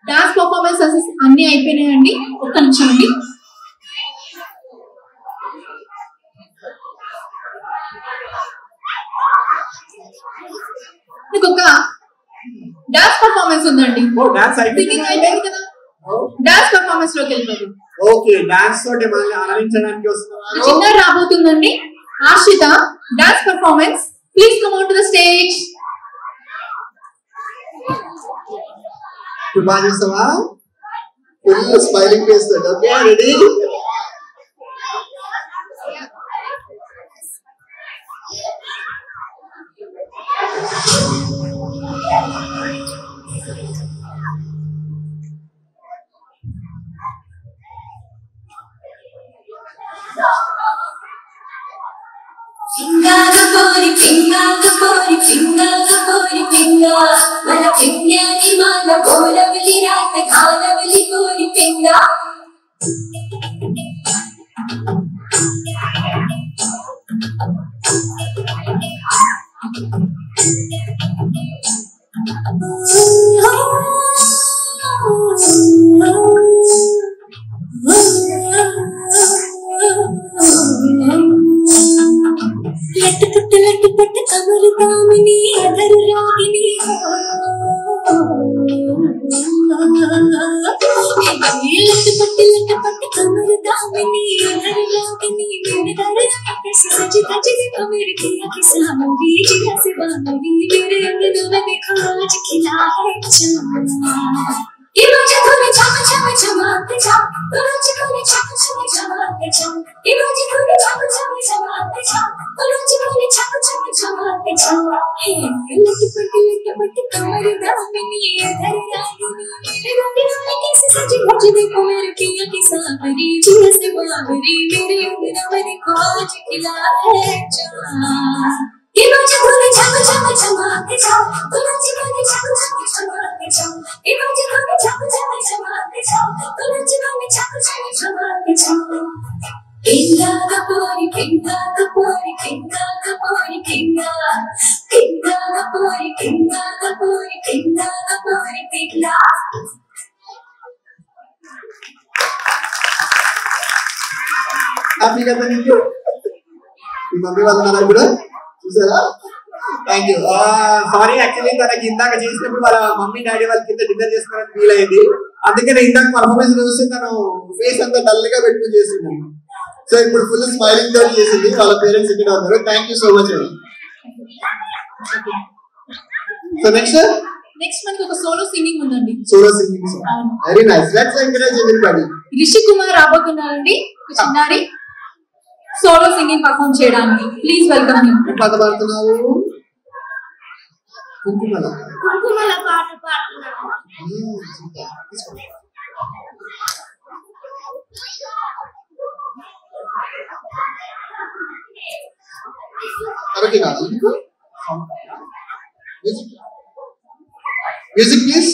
డాన్స్ పర్ఫార్మెన్సెస్ అన్ని అయిపోయినాయండి. ఒక్క నిమిషం అండి. మీకు ఒక డాన్స్ పర్ఫార్మెన్స్ ఉందండి. సింగింగ్ అయిపోయింది కదా, డాన్స్ పర్ఫార్మెన్స్ లోకి వెళ్ళిపోతుంది. ఓకే, డాన్స్ తోటి మనల్ని ఆనందించడానికి వస్తున్నారు. చిన్న రాబోతుందండి Ashritha dance performance. Please come on to the stage. బాగా చేస్తావా? ఫుల్ స్మైలింగ్ ఫేస్ తోటి. Okay, ready? పింగాగపోరి పింగాగపోరి పింగాగపోరి పింగా మన పింగాని మాల కోలవలి రాత కాలవలి కోరి పింగా లట్టు పట్టు కమరు దామిని అదరు రాగిని లట్టు పట్టు కమరు దామిని అదరు రాగిని सजी धजी मेरे किया की सामरी जिया से बामरी मेरे अंगनों में देखो आज खिला है चमन ये मुझे तूने चम चम चमाते जाओ मुझे तूने चम चम चमाते जाओ ये मुझे तूने चम चम चमाते जाओ मुझे तूने चम चम चमाते जाओ हे लट पट कमर दामिनी इधर आगिनी मेरे अंगनों में कैसे सजी धजी देखो मेरे किया की सामरी जिया से बामरी मेरे अंगनों में देखो आज खिला है चमन ये मुझे तूने चम चम चमाते जाओ मुझे तूने चम चम चमाते जाओ ये मुझे तूने चम चम चमाते जाओ मुझे तूने चम चम चमाते जाओ पिंगा कपोरी पिंगा कपोरी पिंगा कपोरी पिंगा पिंगा कपोरी पिंगा कपोरी पिंगा कपोरी पिंगा హ్యాపీగా నీకు మీ మమ్మీ వాళ్ళు ఉన్నారా కూడా చూసారా థ్యాంక్ యూ సారీ యాక్చువల్లీ తనకి ఇందాక చేసినప్పుడు వాళ్ళ మమ్మీ డాడీ వాళ్ళ కింద డిన్నర్ చేసుకున్నారని ఫీల్ అయింది అందుకని ఇందాక పర్ఫార్మెన్స్ చూసి తను ఫేస్ అంతా డల్ గా పెట్టుకుని చేస్తున్నాను సో ఇప్పుడు ఫుల్ స్మైలింగ్ తో చేసింది వాళ్ళ పేరెంట్స్ ఇక్కడ ఉన్నారు థ్యాంక్ యూ సో మచ్ అండి సో నెక్స్ట్ మనకి ఒక సోలో సింగింగ్ ఉందండి solo singing very nice let's encourage everybody Rishi Kumar రాబోతున్నారండి చిన్నారి సోలో సింగింగ్ పర్ఫార్మ్ చేయడానికి ప్లీజ్ వెల్కమ్ హిమ్ పాట పాడుతున్నావు కుంకుమల పాట పాడుతున్నాను కరెక్ట్ కాదు మ్యూజిక్ ప్లీజ్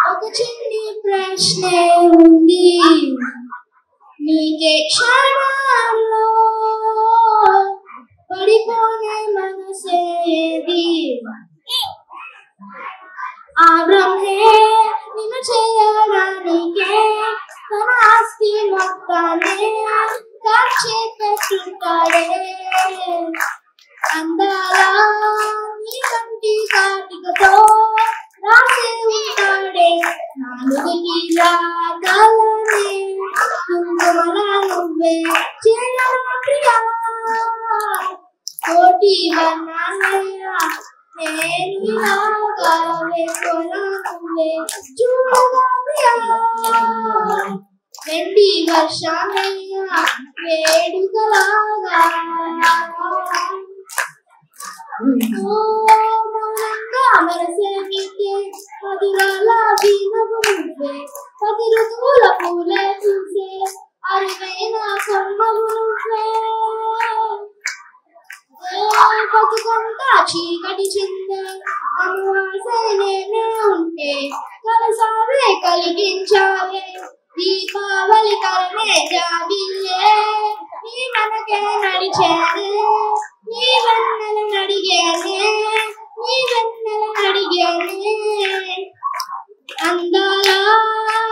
ఒక చిన్ని ప్రశ్నే ఉంది నీకే క్షణాల్లో పడిపోనే మనసేది ఆ బ్రహ్మే నిన్ను చేయడానికే తన ఆస్తి మొత్తాన్ని ఖర్చు పెట్టుతాడే అందాలా నీ కంటి కాటికతో రాసే ఉంటాడే నాలుగుకి రాగలనే కుంకుమలా నువ్వే చేయరా ప్రియా కోటి వర్ణాలయ్యా నేను ఇలాగా వేసుకోరా నువ్వే చూడగా ప్రియా వెండి వర్షాలయ్యా వేడుకలాగా మౌనంగా మనసేమితే మధురాల వీణవు నువ్వే పది ఋతువుల పూలే చూసే అరువైన కొమ్మలు నువ్వే పసుకంత చీకటి చిందే అమావాసే నేనే ఉంటే కలసావే కలిగించావే దీపావళి కరనే జాబిల్లే నీ మనకే నడిచేనే నీ వెన్నెల నడిగేనే నీ వెన్నెల నడిగేనే అందాలా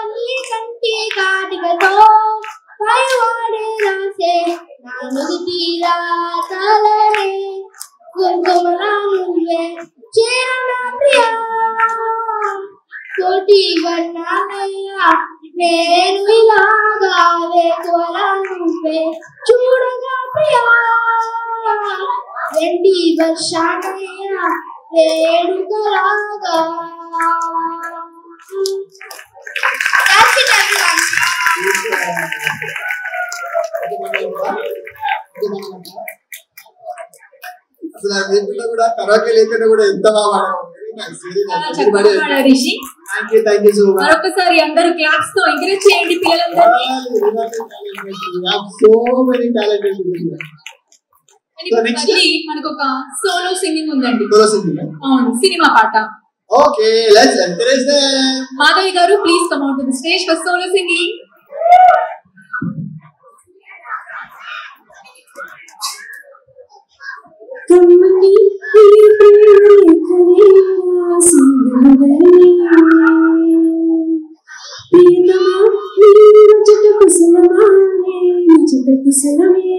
నీ కంటి కాటికతో పైవాడే రాసే నాలుగు తీరా తలనే కుంకుమలా నువ్వే చేరనా ప్రియా కోటి వర్ణాలయ్యా నేను ఇలాగా వేకోలా నువ్వే చూడగా ప్రియా వెండి వర్షాలయ్యా వేడుకలాగా. That's it, everyone. అసలు ఆ వీటిలో కూడా కరాకే లేకుండా కూడా ఎంత బాగా Rishi. Thank you so much. మరొకసారి అందరూ క్లాప్స్ తో ఎంకరేజ్ చేయండి పిల్లలందరినీ. So many talented people. మళ్ళీ మనకు ఒక సోలో సింగింగ్ ఉందండి. సోలో సింగింగ్ అవును, సినిమా పాట. Okay, let's encourage them. Madhavi garu please come on to the stage for solo singing. కమ్మని ఈ ప్రేమలేఖనే రాసిందనే ప్రియతమా నీ ముచ్చట కుశలమానే ముచ్చట కుశలమే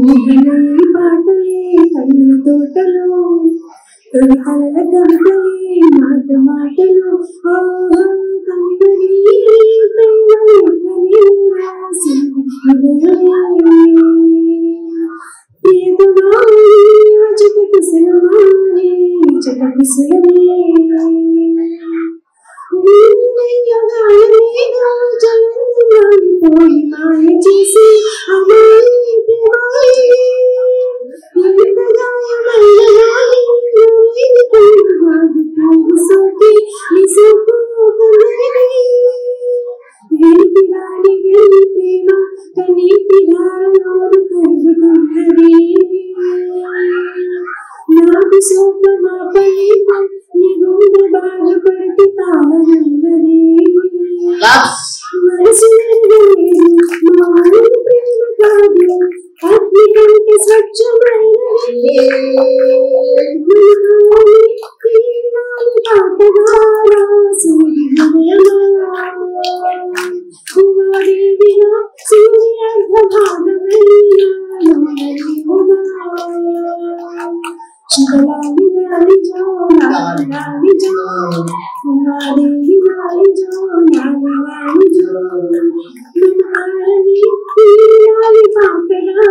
ఊహలే పాటలే కళ్ళ తోటలో తొలి కలల కవితలే మాట మాటలో కమ్మని ప్రేమలేఖనే రాసిందనే నాకు సోపమా పలిప నిగుండ బాధపడితే తాళనందనే మనసు మా ప్రేమ కాదు అగ్ని కంటే స్వచ్ఛమైనది పాటగారా కుమారేవిగా సూర్యార్ధ భాగమైనా శుభలాలి లాలి జో లాలి లాలి జో కుమారేవి లాలి జో లాలి లాలి జో కుమారని లాలి పాటగారా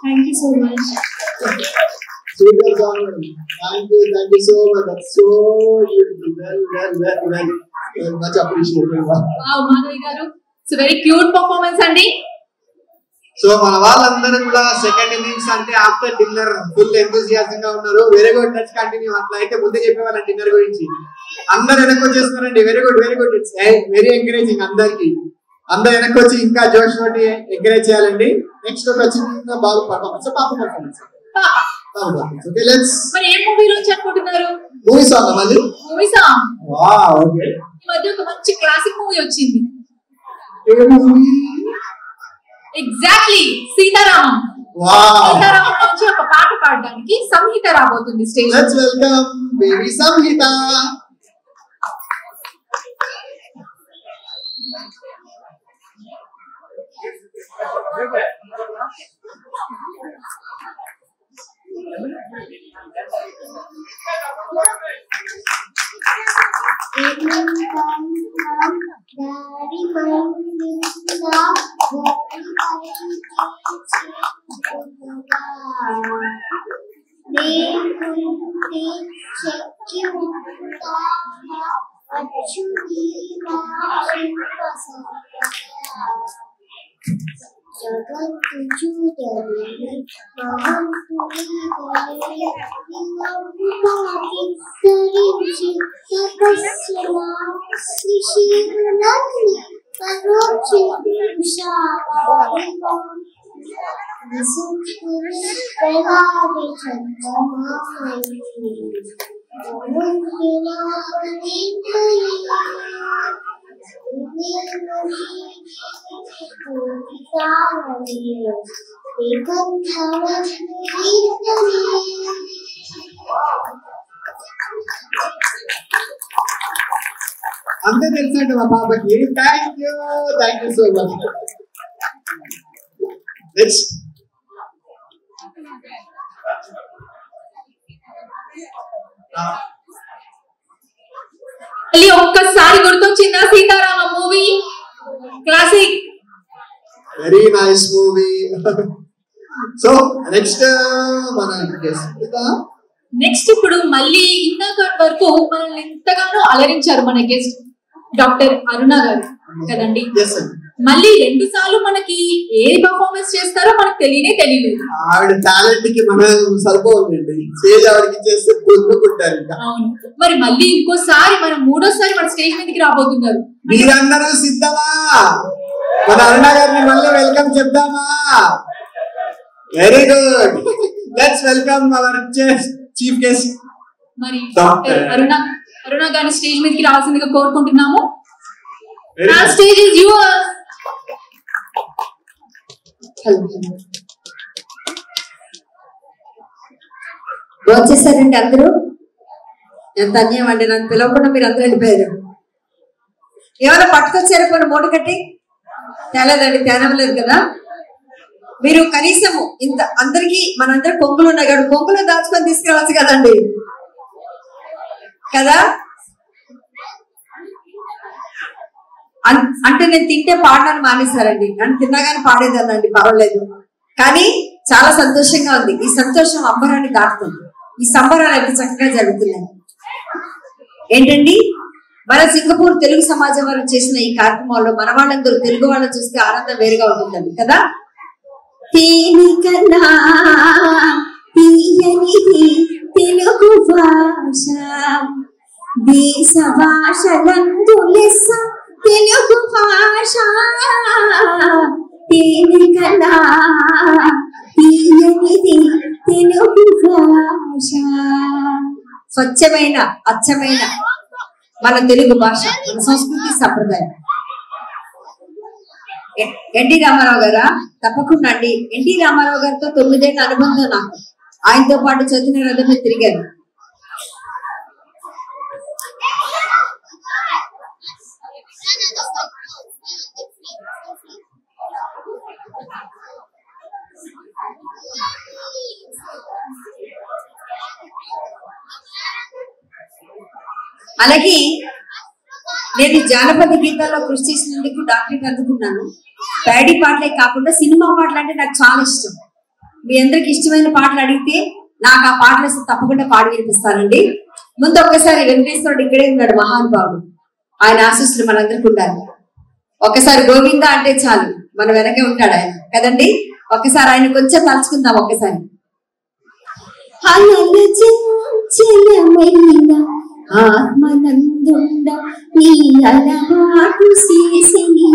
thank you so much. Super song. Thank you so much. That's so beautiful. Well, much appreciated. Wow, Madhavi garu, it's very cute performance అండి. సో మన వాళ్ళందరూ కూడా సెకండ్ ఇన్నింగ్స్ అంటే ఆఫ్టర్ డిన్నర్ ఫుల్ ఎంతూసియాజం గా ఉన్నారు. Very good, let's continue. అట్లా అయితే ముందే చెప్పేవాళ్ళ డిన్నర్ గురించి. అందరు వెనక్కి వచ్చేస్తున్నారండి. Very good. It's very encouraging. అందరు వెనక్కి వచ్చి ఇంకా జోష్ తోటి ఎంకరేజ్ చేయాలండి. నెక్స్ట్ ఒక చిన్న బాబు పర్ఫార్మెన్స్, పాప పర్ఫార్మెన్స్. Okay, let's. మరి ఏ మూవీ నుంచి అనుకుంటున్నారు? మూవీ సాంగ్ మళ్ళీ. Movie song. Wow, okay. ఈ మధ్య ఒక మంచి క్లాసిక్ మూవీ వచ్చింది. ఏ movie? Exactly Sitaramam. Wow. Sitaramam నుంచి ఒక పాట పాడడానికి సంహిత రాబోతుంది stage. Let's welcome baby Samhitha. जगत तुझु दरे महान तुझी दरे निमंताकी तरिंची तपस्या श्रीशिवनंदी करोची उषावारी विसुखुरी प्रभावी चंद्रमाई मुंदिनावनी कई అంతే తెలుసండి మా పాపకి. Thank you so much. Next మళ్ళీ ఒక్కసారి గుర్తొచ్చిందా Sitarama movie classic? Very nice movie. So next మన నెక్స్ట్ ఇప్పుడు మళ్ళీ ఇందాక వరకు మనల్ని ఎంతగానో అలరించారు మన గెస్ట్ డాక్టర్ అరుణ గారు కదండి. మళ్ళీ 2 సార్లు మనకి ఏ పర్ఫార్మెన్స్ చేస్తారో మనకు తెలియలేదు. ఆవిడ టాలెంట్ కి మనం సరిపోతుందండి. స్టేజ్ ఆవిడకి చేస్తే పొందుకుంటారు ఇంకా. అవును, మరి మళ్ళీ ఇంకోసారి మనం 3వ సారి మన స్టేజ్ మీదకి రాబోతున్నారు. మీరందరూ సిద్ధమా? మన అరుణ గారిని మళ్ళీ వెల్కమ్ చెప్దామా? Very good. Let's welcome our chief guest మరి డాక్టర్ అరుణ గారిని స్టేజ్ మీదకి రావాల్సిందిగా కోరుకుంటున్నాము. Stage is yours. వచ్చేసారండి అందరూ. ఎంత అన్యాయం అండి, నన్ను పిలవకుండా మీరు అందరూ వెళ్ళిపోయారు. ఏమైనా పట్టుకొచ్చారు కొన్ని మూట కట్టి? తేలేదండి, తేనవలేదు కదా. మీరు కనీసము ఇంత అందరికి మనందరూ కొంగులు ఉన్నాయి కదా, కొంగులో దాచుకొని తీసుకురావచ్చు కదండి కదా. అంటే నేను తింటే పాడడానికి మానేశారండి, నన్ను తిన్నాగానే పాడేదానండి, పర్వాలేదు. కానీ చాలా సంతోషంగా ఉంది. ఈ సంతోషం అంబరాన్ని దాటుతుంది. ఈ సంబరాలు ఎంత చక్కగా జరుగుతున్నాయి ఏంటండి. మన సింగపూర్ తెలుగు సమాజం వారు చేసిన ఈ కార్యక్రమంలో మన వాళ్ళందరూ తెలుగు వాళ్ళని చూస్తే ఆనందం వేరుగా ఉంటుందండి కదా. తేనికన్నా తీయనిది తెలుగు భాష, దేశ భాషలందు లెస్స తెలుగు భాష. తేనికన్నా తీయనిది తెలుగు భాష. స్వచ్ఛమైన అచ్చమైన మన తెలుగు భాష, మన సంస్కృతి సంప్రదాయం. ఎన్టీ రామారావు గారా? తప్పకుండా అండి. ఎన్టీ రామారావు గారితో 9 ఏళ్ల అనుబంధం నాకు. ఆయనతో పాటు చదివిన రథమే తిరిగాను. అలాగే నేను జానపద గీతాల్లో కృషి చేసినందుకు డాక్టరేట్ అందుకున్నాను. ప్యాడీ పాటలే కాకుండా సినిమా పాటలు అంటే నాకు చాలా ఇష్టం. మీ అందరికి ఇష్టమైన పాటలు అడిగితే నాకు ఆ పాటలు తప్పకుండా పాడి వినిపిస్తానండి. ముందు ఒక్కసారి వెంకటేశ్వరుడు ఇక్కడే ఉన్నాడు, మహానుభావుడు. ఆయన ఆశీస్సులు మనందరికి ఉండాలి. ఒక్కసారి గోవింద అంటే చాలు, మన వెనకే ఉంటాడు ఆయన కదండి. ఒక్కసారి ఆయన కొంచెం తలుచుకుందాం. ఒక్కసారి ఆత్మనందుండ నీ అలవాటు చేసిని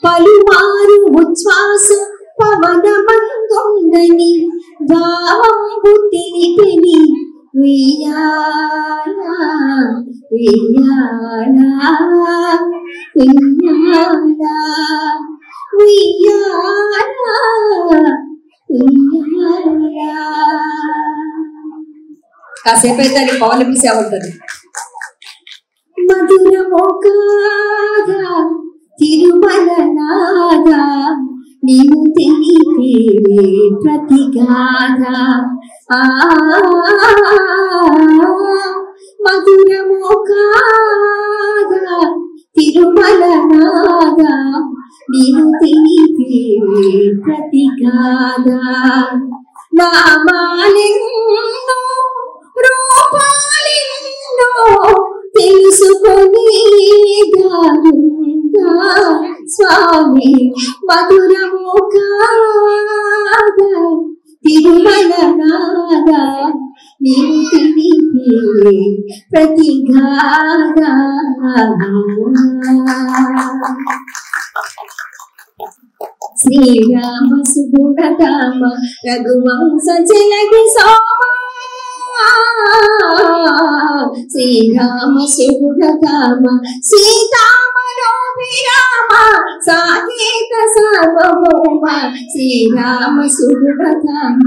పలుమారు ఉచ్ఛ్వాస పవనమందుండని భావంబు తెలిపెని ఉయ్యాలా ఉయ్యాలా ఉయ్యాలా ఉయ్యాలా ఉయ్యాలా. కాసేపు అయితే అది పవన్ పిలిచే ఉంటుంది. మధురమో కాగా తిరుమల నాగా నీవు తెలిపే ప్రతిగాగా. మధురమో కాగా తిరుమల నాగా నీవు తెలిపే ప్రతిగాగా. నామాలెన్నో రూపాలెన్నో తెలుసుకొని స్వామి. మధురమో కాగా తిరుమల నాగా నీవు తెలిపే ప్రతిగాగా. శ్రీరామ సుగుణధామ రఘువంశ జలగి సోమ. శ్రీరామ సుగుణధామ సీతామనోభిరామ సాకేత సార్వభౌమ. శ్రీరామ సుగుణధామ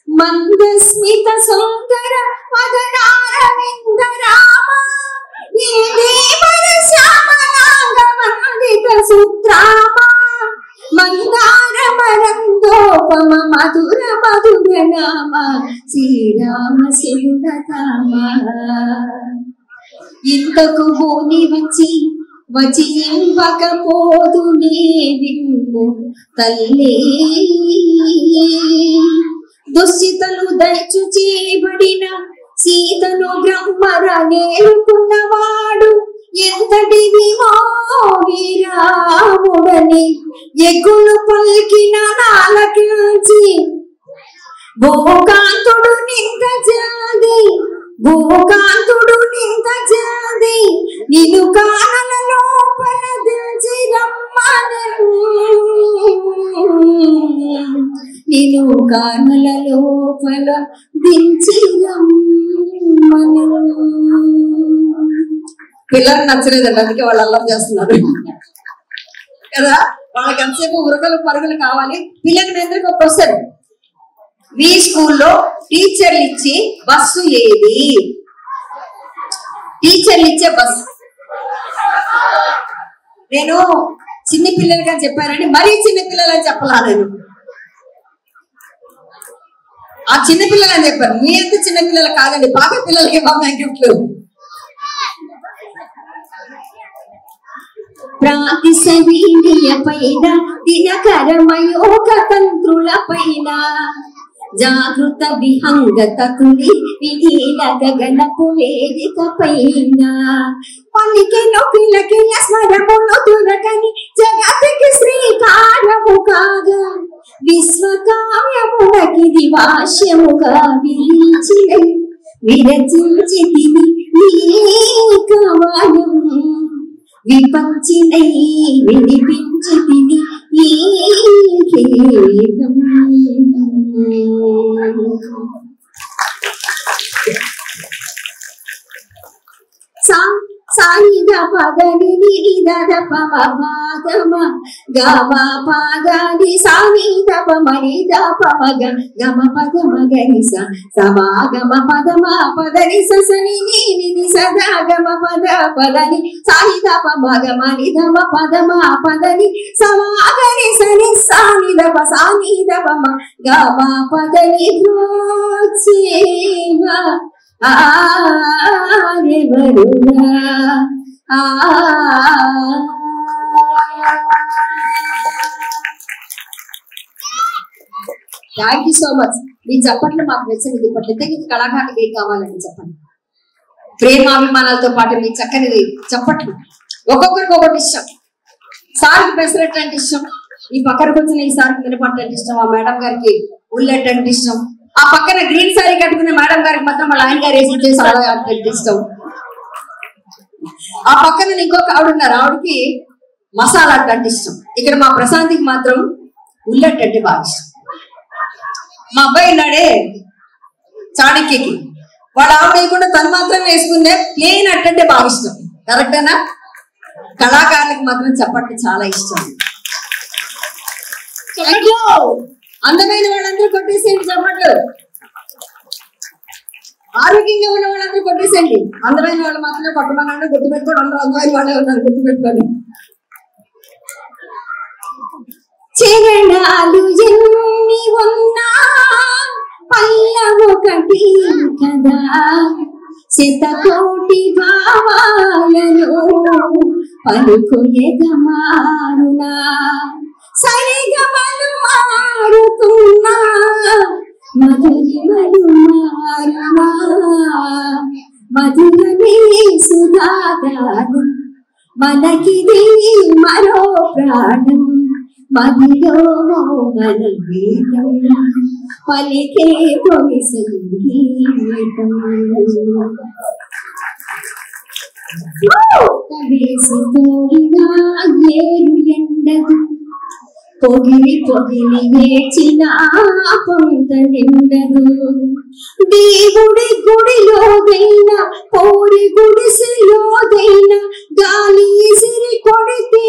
మందస్మిత సుందర వదనారవింద రామ. శ్యామలాంగవందిత సుత్రామ మందార మరందోపమ మధుర మధుర నామ. శ్రీరామ సుగుణధామ. ఇంతకు భూని వచ్చి వచింపకపోదు నీ విమ్ము తల్లి దుశ్చితలు దయచు చేయబడిన సీతను బ్రహ్మర నేర్చుకున్నవాడు ఎంతటి విరాముడని ఎగులు పలికిన నాలకించి భూకాంతుడు నింత జాది నిన్ను కానల లోపల దించి రమ్మనను నిన్ను కానల లోపల దించి రమ్మనను. పిల్లలు నచ్చలేదండి, అందుకే వాళ్ళు అల్లరి చేస్తున్నారు కదా. వాళ్ళకి ఎంతసేపు ఉరకలు పరుగులు కావాలి. పిల్లలు అందరికీ ఒక క్వశ్చన్, మీ స్కూల్లో టీచర్లు ఇచ్చే బస్సు ఏది? టీచర్లు ఇచ్చే బస్సు నేను చిన్న పిల్లలుగా చెప్పానని మరీ చిన్న పిల్లలు అని చెప్పలా. నేను ఆ చిన్న పిల్లలు అని చెప్పాను, మీ ఎంత చిన్న పిల్లలు కాదండి, బాగా పిల్లలకి బాగా గిఫ్ట్లు. ప్రాతిశవీయ పైన దినకరమయోగ తంత్రుల పైన జాగృత విహంగత తులి విలీల గగనపు వేదిక పైన పలికెను కిలకిల స్వరములు తురగని జగతికి శ్రీకారము కాగా విశ్వకావ్యమునకిది భాష్యముగా విరచించి తిని కవనం విపంచినై వినిపించి తిని ఈ గీతం. సాయిద పదని నిద పమ పాదమ గమ పాదని సానిద పమని ద పమ గమ పదమ గని సమాగమ పదమ పదని సని ని సదా గమ పద పదని సాయిద పమ గమ నిధమ పదమ పదని సమాగని సని సానిద పమ గమ పదని ద్రోచేవ థ్యాంక్ యూ సో మచ్. మీ చప్పట్లు మాకు నచ్చిన దుప్పట్లు ఇంతకీ కళాకారులకు ఏం కావాలని చెప్పండి. ప్రేమాభిమానాలతో పాటు మీ చక్కని చప్పట్లు. ఒక్కొక్కరికి ఒక్కొక్కటి ఇష్టం. సార్కి పెసరట్టు అంటే ఇష్టం, ఈ పక్కనకు వచ్చిన ఈ సార్కి మినపట్టు అంటే ఇష్టం, ఆ మేడం గారికి ఉల్లెట్ అంటే ఇష్టం, ఆ పక్కన గ్రీన్ సారీ కట్టుకునే మేడం గారికి మాత్రం వాళ్ళ ఆయన గారు వేసి చాలా అంటే ఇష్టం. ఆ పక్కన ఇంకొక ఆవిడ ఉన్నారు, ఆవిడకి మసాలా అంటే ఇష్టం. ఇక్కడ మా ప్రశాంతికి మాత్రం ఉల్లెట్ అంటే బాగా ఇష్టం. మా అబ్బాయి ఉన్నాడే చాణక్యకి, వాడు ఆవిడ వేయకుండా తను మాత్రం వేసుకునే ప్లేన్ అంటే బాగా ఇష్టం. కరెక్టేనా? కళాకారులకు మాత్రం చప్పట్లు చాలా ఇష్టం. అందమైన వాళ్ళందరూ కొట్టేసేయండి చప్పట్లు. ఆరోగ్యంగా ఉన్న వాళ్ళందరూ కొట్టేసేయండి. అందమైన వాళ్ళు మాత్రమే కొట్టమన్నాడు, గుర్తుపెట్టుకోండి. అందరూ అందమైన వాళ్ళే ఉన్నారు, గుర్తుపెట్టుకోండి. చరణాలు ఎన్ని ఉన్నా పల్లవొకటి కదా, శతకోటి భావాలను పలుకుయగమారునా, సరిగమలు మారుతున్నా మధురిమలు మారునా, మధురమే సుధాగానం మనకిది మరో ప్రాణం, మదిలో మోహన గీతం పలికే తొలి సంగీతం. వేసి తోడినా ఏరు ఎండదు, పొగిలి పొగిలి ఏడ్చిన పొంత నిండదు. దేవుడి గుడిలోదైనా పోరి గుడిసెలోదైనా గాలి సిరి కొడితే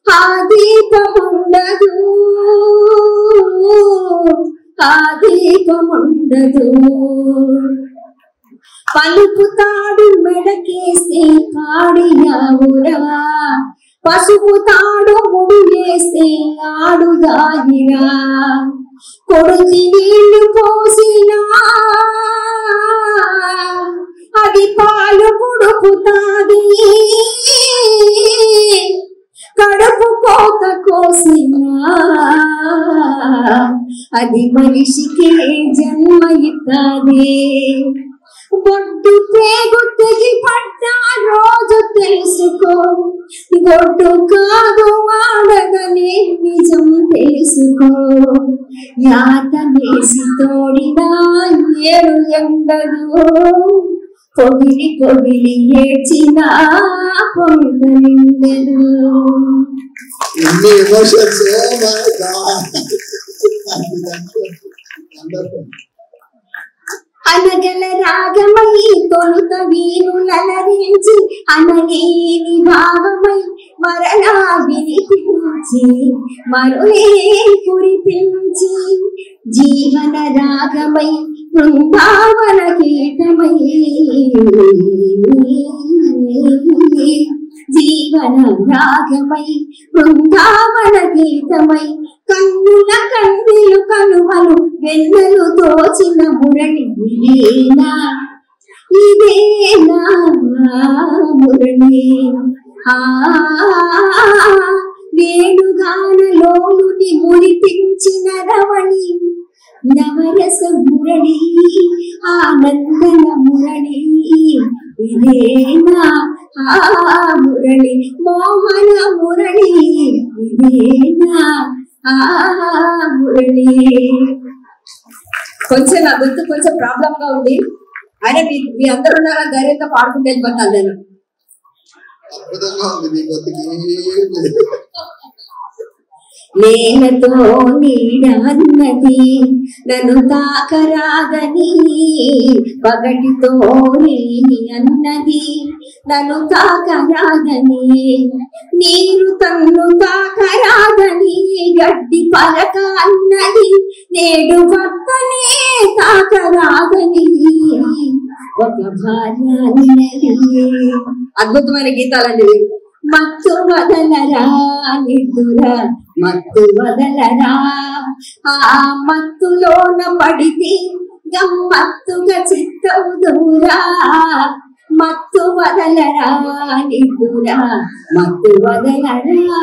ఆ దీపముండదు, ఆ దీపముండదు. పలుపుతాడు మెడకేస్తే పాడియావురా, పసుపు తాడు ముడి వేస్తే ఆడుదాయిరా, కొడుకి నీళ్లు పోసినా అది పాలు కుడుపుతాది కడుపు కోత కోసినా అది మనిషికి జన్మ ఇస్తాది బొడ్డు పేగు తెగి పడ్డా రోజు తెలుసుకో గొడ్డు కాదు వాడదని నిజం తెలుసుకో యాత వేసి తోడినా ఏడు ఎండదు పొగిలి పొగిలి ఏడ్చినా పొందలిండదు ఎన్ని ఎమోషన్స్ అనగల రాగమై తొలుత వీణులరించి అనలేని భావమై మరలా వినిపించి మరులే కురిపించి జీవన రాగమై బృందావన గీతమై జీవన రాగమై బృందావన గీతమై కన్నుల కన్నులు కనుమలు వెన్నెలు తోచిన మురళి ఇదేనా మురళి వేణుగానలోలుని మురిపించిన రవణి నవరస మురళి ఆనందన మురళి ఇదేనా మురళి మోహన మురళి ఇదేనా మురళి కొంచెం నా గొంతు కొంచెం ప్రాబ్లం గా ఉంది ఆయన మీ అందరూ ఉన్నారా ధైర్యంగా పాడుకుంటూ వెళ్ళిపోతాను నేను అద్భుతంగా ఉంది మీ గొంతుకి నేనతో నీడన్నది నన్ను తాకరాదని పగటితో రేని అన్నది నన్ను తాకరాదని నీరు తన్ను తాకరాదని గడ్డి పలక అన్నది నేడు భర్తనే తాకరాదని ఒక భార్య అన్నది అద్భుతమైన గీతాలండి మత్తు వదలరా నిద్దురా మత్తు వదలరా ఆ మత్తులోన పడితే గమ్మత్తుగా చిత్తవు దూరా మత్తు వదలరా నిద్దురా మత్తు వదలరా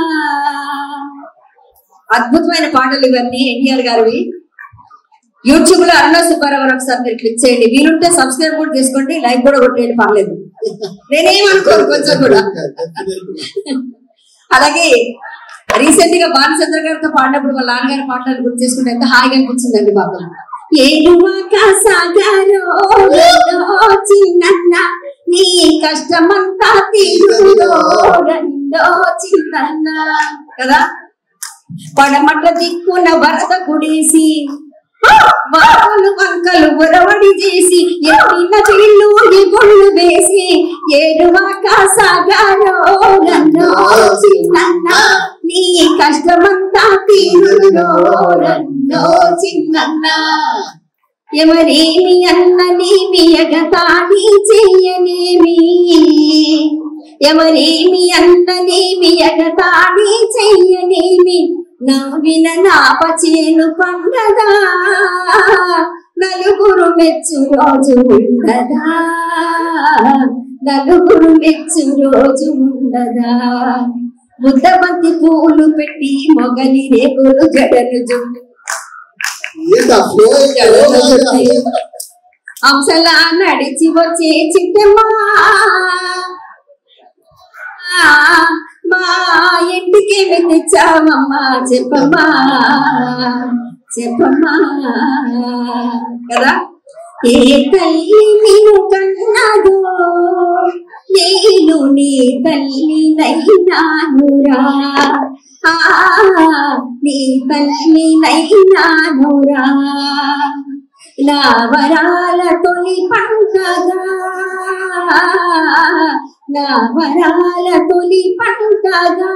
అద్భుతమైన పాటలు ఇవన్నీ ఎన్టీఆర్ గారివి యూట్యూబ్ లో అరుణ సుబ్బారావు ఒకసారి మీరు క్లిక్ చేయండి వీలుంటే సబ్స్క్రైబ్ కూడా చేసుకోండి లైక్ కూడా కొట్టేయండి పర్లేదు నేనేమనుకోను కొంచెం కూడా అలాగే రీసెంట్ గా బాలచంద్ర గారితో పాడినప్పుడు వాళ్ళ నాన్నగారి పాటలు గుర్తు చేసుకుంటే ఎంత హాయిగా అనిపించిందండి బాబు చిన్న నీ కష్టమంతా తీరులో చిన్న కదా పడమట దిక్కున వరద గుడేసి వారలు వంకలు బురవడి చేసి ఎత్తిన పిల్లు గుళ్ళు వేసి ఏడువాక సాగారో నన్నో చిన్న నీ కష్టమంతా తీరులో నన్నో చిన్న ఎవరేమి అన్ననేమి ఎగతాళి చెయ్యనేమి ఎవరేమి అన్ననేమి ఎగతాళి చెయ్యనేమి నవ్విన నాపచేను పండదా నలుగురు మెచ్చు రోజు ఉండదా నలుగురు మెచ్చు రోజు ఉండదా ముద్దబంతి పూలు పెట్టి మొగలి రేగులు జడలు అంశలా నడిచి వచ్చే చిట్టమ్మా మా ఇంటికి తెచ్చావమ్మా చెప్పమ్మా చెప్పమ్మా కదా ఏ తల్లి నిన్ను కన్నాదో నేను నీ తల్లినైనానురా నీ తల్లినైనానురా నా వరాల తొలి పంటగా నా వరాల తొలి పంటగా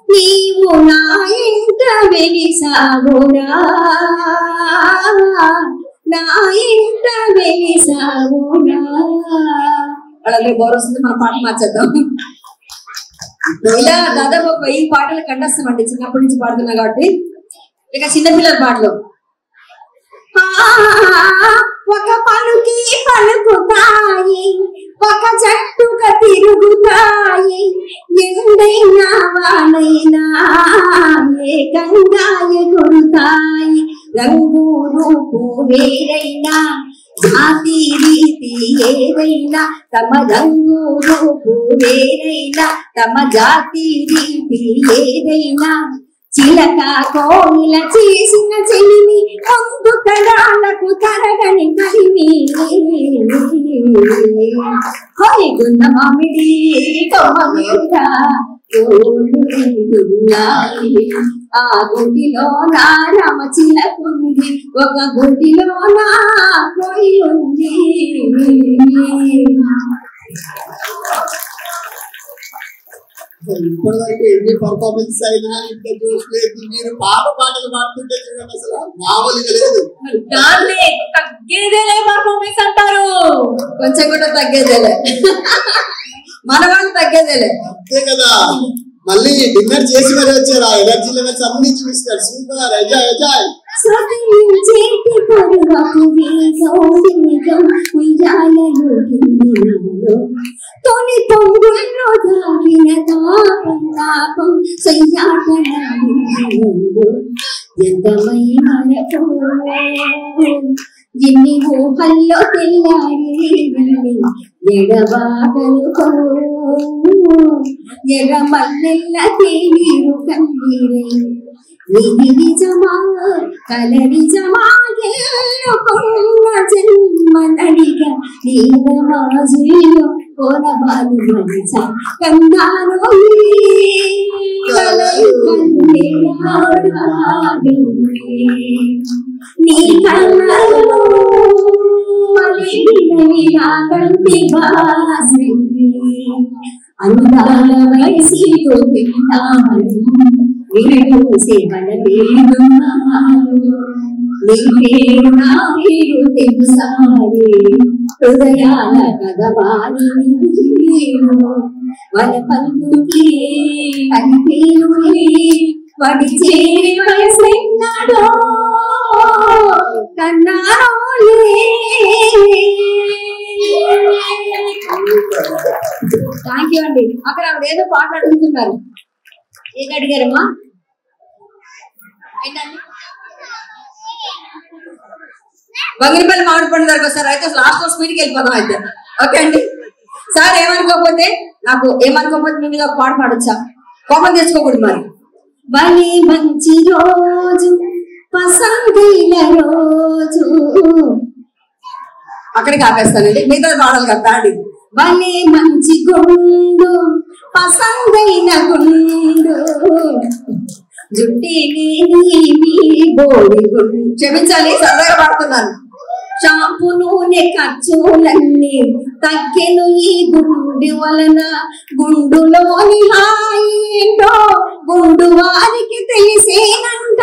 నీవు నా ఇంట వెలిసావురా నా ఇంట వెలిసావురా అలాగే గౌరవస్తుంది మన పాట మార్చేద్దాం ఇలా దాదాపు 1000 పాటలు కంఠస్థమండి చిన్నప్పటి నుంచి పాడుతున్నా కాబట్టి ఇక చిన్నపిల్లల పాటలు ఒక పలుకి పలుకుతాయి, ఒక జట్టుగా తిరుగుతాయి, ఎండైనా వానైనా ఏకంగా ఎగురుతాయి. రంగు రూపు వేరైనా జాతి రీతి ఏదైనా, తమ రంగు రూపు వేరైనా తమ జాతి రీతి ఏదైనా, చిలక కోయిల చేసిన చెలిమి ముందు తరాలకు తరగని కలిమి. హోయగున్న మామిడి కొమ్మ మీద ఆ గుడిలో నా రామ చిలకుంది, ఒక గుడిలో నా కోయి ఉంది. ఇప్పటివరకు ఎన్ని పర్ఫార్మెన్స్ అయినా ఇంత చూసలేదు. మీరు పాటలు పాడుతుంటే చూడండి, అసలు మామూలుగా లేదు. తగ్గేదేలే పర్ఫార్మెన్స్ అంటారు, కొంచెం కూడా తగ్గేదేలే, మన వాళ్ళు తగ్గేదేలే. అంతే కదా, మళ్ళీ డిన్నర్ చేసి మరి వచ్చారు. ఆ ఎనర్జీ లెవెల్స్ అన్ని చూపిస్తారు. Super, enjoy enjoy. తొలి పొంగుల్లో దాగిన తాపం సయ్యాటలాడింది, ఎంతమై మనకు ఎన్ని ఊహల్లో తెల్లారి ఎడబాటలుకో ఎర్రమల్లెల్ల తేనీరు కన్నీరై. ఇది నిజమా కల నిజమా ఎల్లుకున్న జన్మనడిగా నీరమాజీలో కోనబాలు మనిష కన్నాను నీ కళ్ళలో కంటి బాసి అందాల వయసితో తిన్నాను, వీడు సేవల పేరున్నాను, నీ పేరు నా పేరు తెలుసారి, హృదయాల కదవాలి వల పలుకి అని పేరు వాడి చేరి వయసెన్నాడో కన్నారోలే. థ్యాంక్ యూ అండి. అక్కడ ఆవిడ ఏదో పాట అడుగుతున్నారు, ఏది అడిగారమ్మా? బంగిరిపల్లి మామిడి పండు దగ్గరకు వస్తారు. అయితే లాస్ట్ లో స్పీడ్కి వెళ్ళిపోదాం అయితే. ఓకే అండి సార్, ఏమనుకోకపోతే మీ మీద ఒక పాట పాడొచ్చా? కోపం తెచ్చుకోకూడదు మరి. భలే మంచి రోజు పసందైన రోజు, అక్కడికి ఆపేస్తానండి, మిగతా పాడాలి కదా అండి. భలే మంచి గుండు పసందైన గుండు, జుట్టి బోడి గుండు, క్షమించాలి సరదాగా పాడుతున్నాను. షాంపు నూనె ఖర్చులన్నీ తగ్గెను ఈ గుండు వలన, గుండులోని హాయి ఏంటో గుండు వారికి తెలిసేనంట,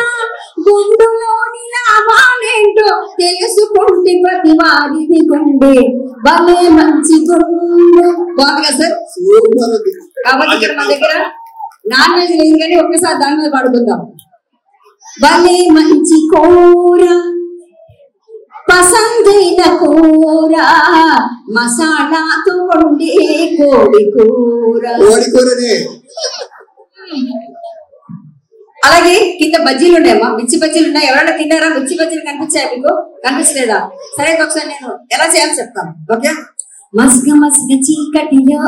గుండులోని లాభాలేంటో తెలుసుకుంటే ప్రతి వారిది గుండె. భలే మంచి గుండు. బాగుంది కదా సార్? కాబట్టి ఇక్కడ మన దగ్గర నాన్ వెజ్ లేదు కానీ ఒక్కసారి దాని మీద పడుకుందాం. భలే మంచి కూర పసందైన కూర, మసాలాతో వండే కోడి కూర. అలాగే కింద బజ్జీలు ఉన్నాయమ్మా, మిర్చి బజ్జీలు ఉన్నాయి. ఎవరైనా తిన్నారా? మిర్చి బజ్జీలు కనిపించాయి మీకు? కనిపించలేదా? సరే ఒకసారి నేను ఎలా చేయాలో చెప్తాను. ఓకే, మస్గ మస్గ చీకటిలో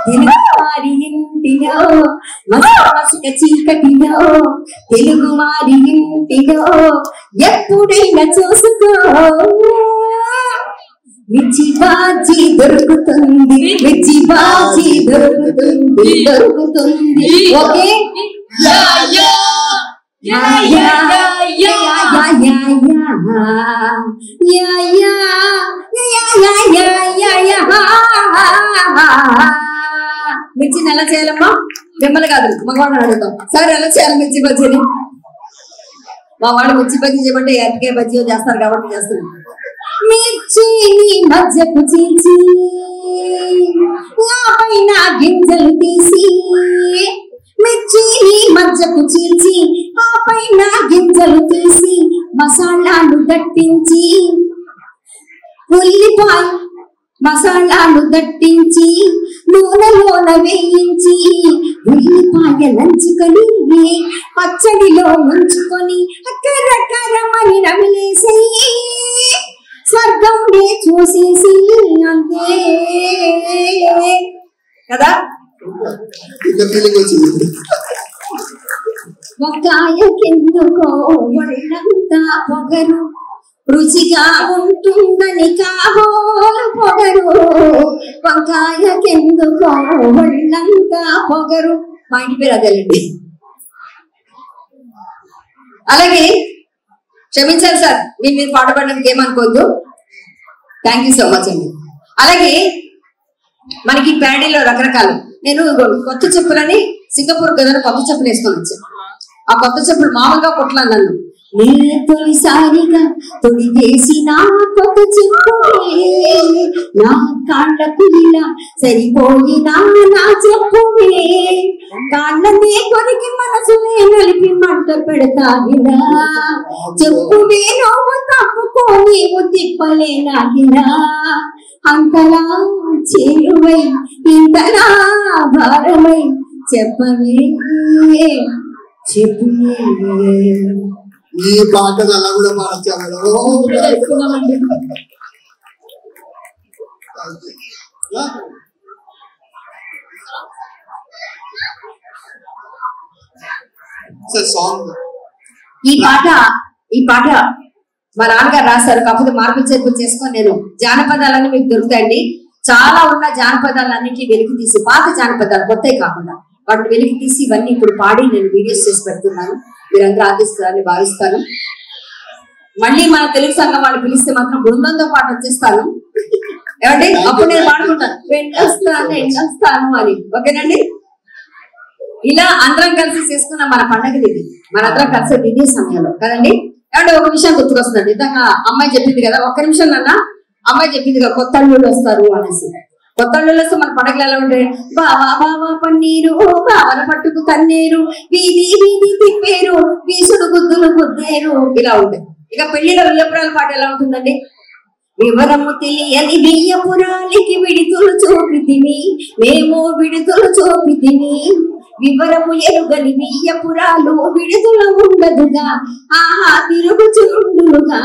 తెలుగువారి ఇంటిలో, మస్గ మస్గ చీకటిలో తెలుగువారి ఇంటిలో ఎప్పుడైనా చూసుకో మిర్చి బాజీ దొరుకుతుంది, మిర్చి బాజీ దొరుకుతుంది దొరుకుతుంది. ఓకే, మిర్చిని ఎలా చేయాలమ్మా? మిమ్మల్ని కాదు మగవాడిని అడుగుతాం. సరే ఎలా చేయాలి మిర్చి బజ్జీని? మా వాడు మిర్చి బజ్జీ చేయమంటే అరటికాయ బజ్జీ చేస్తారు కాబట్టి చేస్తున్నాం. మిర్చిని మధ్యకు చీల్చి పైన గింజలు తీసి, మిర్చిని మధ్యకు చీల్చి ఆ పైన గింజలు తీసి మసాలాలు దట్టించి ఉల్లిపాయ మసాలాలు దట్టించి నూనెలోన వేయించి ఉల్లిపాయ నంచుకొని పచ్చడిలో ముంచుకొని కరకరమని నమిలేసేయి స్వర్గం చూసేసి అంతే కదా. వంకాయ కిందుకో ఒళ్ళంతా పొగరు రుచిగా ఉంటుందని కాబోలు పొగరు వంకాయ కిందుకో ఒళ్ళంతా పొగరు. మా ఇంటి పేరు అదేనండి. అలాగే క్షమించాలి సార్, మీరు పాట పాడడానికి ఏమనుకోవద్దు. థ్యాంక్ యూ సో మచ్ అండి. అలాగే మనకి ప్యాడీలో రకరకాలు, నేను కొత్త చెప్పులని సింగపూర్ కదా కొత్త చెప్పులు వేసుకొని వచ్చాను. ఆ కొత్త చెప్పులు మామూలుగా కుట్టలేదు నన్ను. నీ తొలిసారిగా తొడిగేసిన కొత్త చెప్పులే నా కాళ్ళకు ఇలా సరిపోయినా నా చెప్పులే కాళ్ళనే కొరికి మనసులే నలిపి మంట పెడతాగినా చెప్పులే నువ్వు తప్పుకో నీవు తిప్పలేనాగినా అంతలా చేరువై ఇంతలా భారమై చెప్పవే చెప్పు. ఈ పాట అలా కూడా పాడచ్చా ఈ పాట మా నాన్నగారు రాశారు. కాకపోతే మార్పులు చేర్పులు చేసుకొని నేను జానపదాలన్నీ మీకు దొరుకుతాయండి. చాలా ఉన్న జానపదాలన్నింటినీ వెలికి తీసి, పాత జానపదాలు కొత్తవి కాకుండా వాటిని వెలికి తీసి ఇవన్నీ ఇప్పుడు పాడి నేను వీడియోస్ చేసి పెడుతున్నాను. మీరందరూ ఆదిస్తారని భావిస్తాను. మళ్ళీ మన తెలుగు సంఘం వాళ్ళు పిలిస్తే మాత్రం బృందంతో పాటు వచ్చేస్తాను. ఏమంటే అప్పుడు నేను పాడుకుంటాను ఎండొస్తాను అని. ఓకేనండి. ఇలా అందరం కలిసి చేసుకున్న మన పండగది ఇది. మనందరం కలిసి ఇదే సమయంలో కదండి. ఏమంటే ఒక విషయం గుర్తుకొస్తుంది. ఇందాక అమ్మాయి చెప్పింది కదా, ఒక్క నిమిషం నాన్న, అమ్మాయి చెప్పింది కదా కొత్త అల్లుళ్ళు వస్తారు అనేసి. కొత్త అల్లుళ్ళు వస్తే మన పండగలు ఎలా ఉంటాయి? బావా బావా పన్నీరు బావన పట్టుకు తన్నేరు వీధి వీధి తిప్పేరు వీసుడు గుద్దులు గుద్దేరు ఇలా ఉంటాయి. ఇక పెళ్లిలో వియ్యపురాల పాట ఎలా ఉంటుందండి? వివరము తెలియని బియ్యపురాలికి విడుతులు చూపితిమి మేము విడుతులు చూపితిమి వివరము ఎరుగని బియ్యపురాలు విడుదల ఉండదుగా ఆహా తిరుగుచుండుగా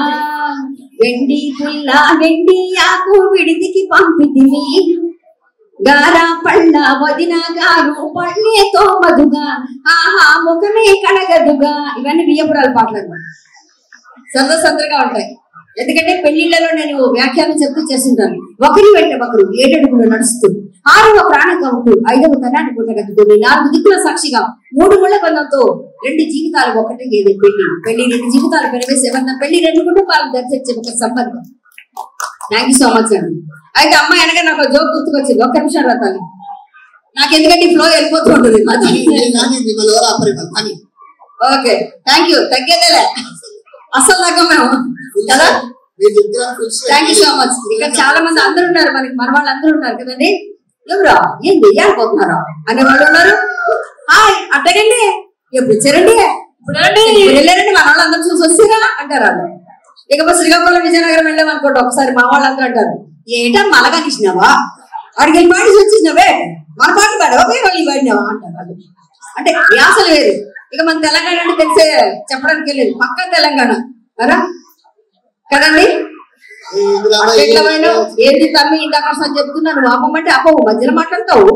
వెండి పుల్ల వెండి ఆకు విడిదికి పంపితిమి గారా పళ్ళ వదిన గారు పళ్ళే తోమదుగా ఆహా ముఖమే కడగదుగా. ఇవన్నీ బియ్యపురాల పాటలు అన్నమాట. సందరగా ఉంటాయి. ఎందుకంటే పెళ్లిళ్లలో నేను వ్యాఖ్యానం చెప్తూ చేస్తుంటాను. ఒకరి వెంట ఒకరు 7 అడుగులు నడుస్తూ 6వ ప్రాణంగా ఉంటూ 5వ తనాన్ని పుట్టగట్టుతూ 4 దిక్కుల సాక్షిగా 3 ముళ్ళ బంధంతో 2 జీవితాలు ఒకటి ఏది పెళ్లి 2 జీవితాలు పెరవేసేవన్న పెళ్లి 2 కుటుంబాలు దర్శించే ఒక సంబంధం. థ్యాంక్ యూ సో మచ్ అండి. అయితే అమ్మాయి అనగా నాకు జోక్ గుర్తుకొచ్చింది. ఒక్క నిమిషం రాతాలి. నాకు ఎందుకంటే ఫ్లో వెళ్ళిపోతూ ఉంటుంది. Okay thank you. తగ్గేదేలే అసలు తగ్గ మేము కదా. Thank you so much. ఇక్కడ చాలా మంది అందరూ ఉన్నారు, మనకి మన వాళ్ళు అందరూ ఉన్నారు కదండి. ఎవరా ఏం వెయ్యాలిపోతున్నారా అనే వాళ్ళు ఉన్నారు. హాయ్ అట్టగండి ఎప్పుడు వచ్చారండి ఇప్పుడు వెళ్ళారండి మన వాళ్ళు అందరూ చూసి వస్తారా అంటారు వాళ్ళు. ఇకపోతే శ్రీకాకుళం విజయనగరం వెళ్ళాం అనుకోండి, ఒకసారి మా వాళ్ళు అందరూ అంటారు ఏంటా మలగా తీసినావా అడిగి వెళ్ళి పాటి వచ్చినావే మన పాట పాడావా వాళ్ళు పాడినావా అంటారు వాళ్ళు. అంటే యాసలు వేరు. ఇక మన తెలంగాణ అంటే తెలిసే చెప్పడానికి వెళ్ళేది పక్క తెలంగాణ కదా కదండి. ఏంటి తమ్మి ఇందాక చెప్తున్నాను అమ్మమంటే అప్పవు మధ్యలో మాట్లాడతావు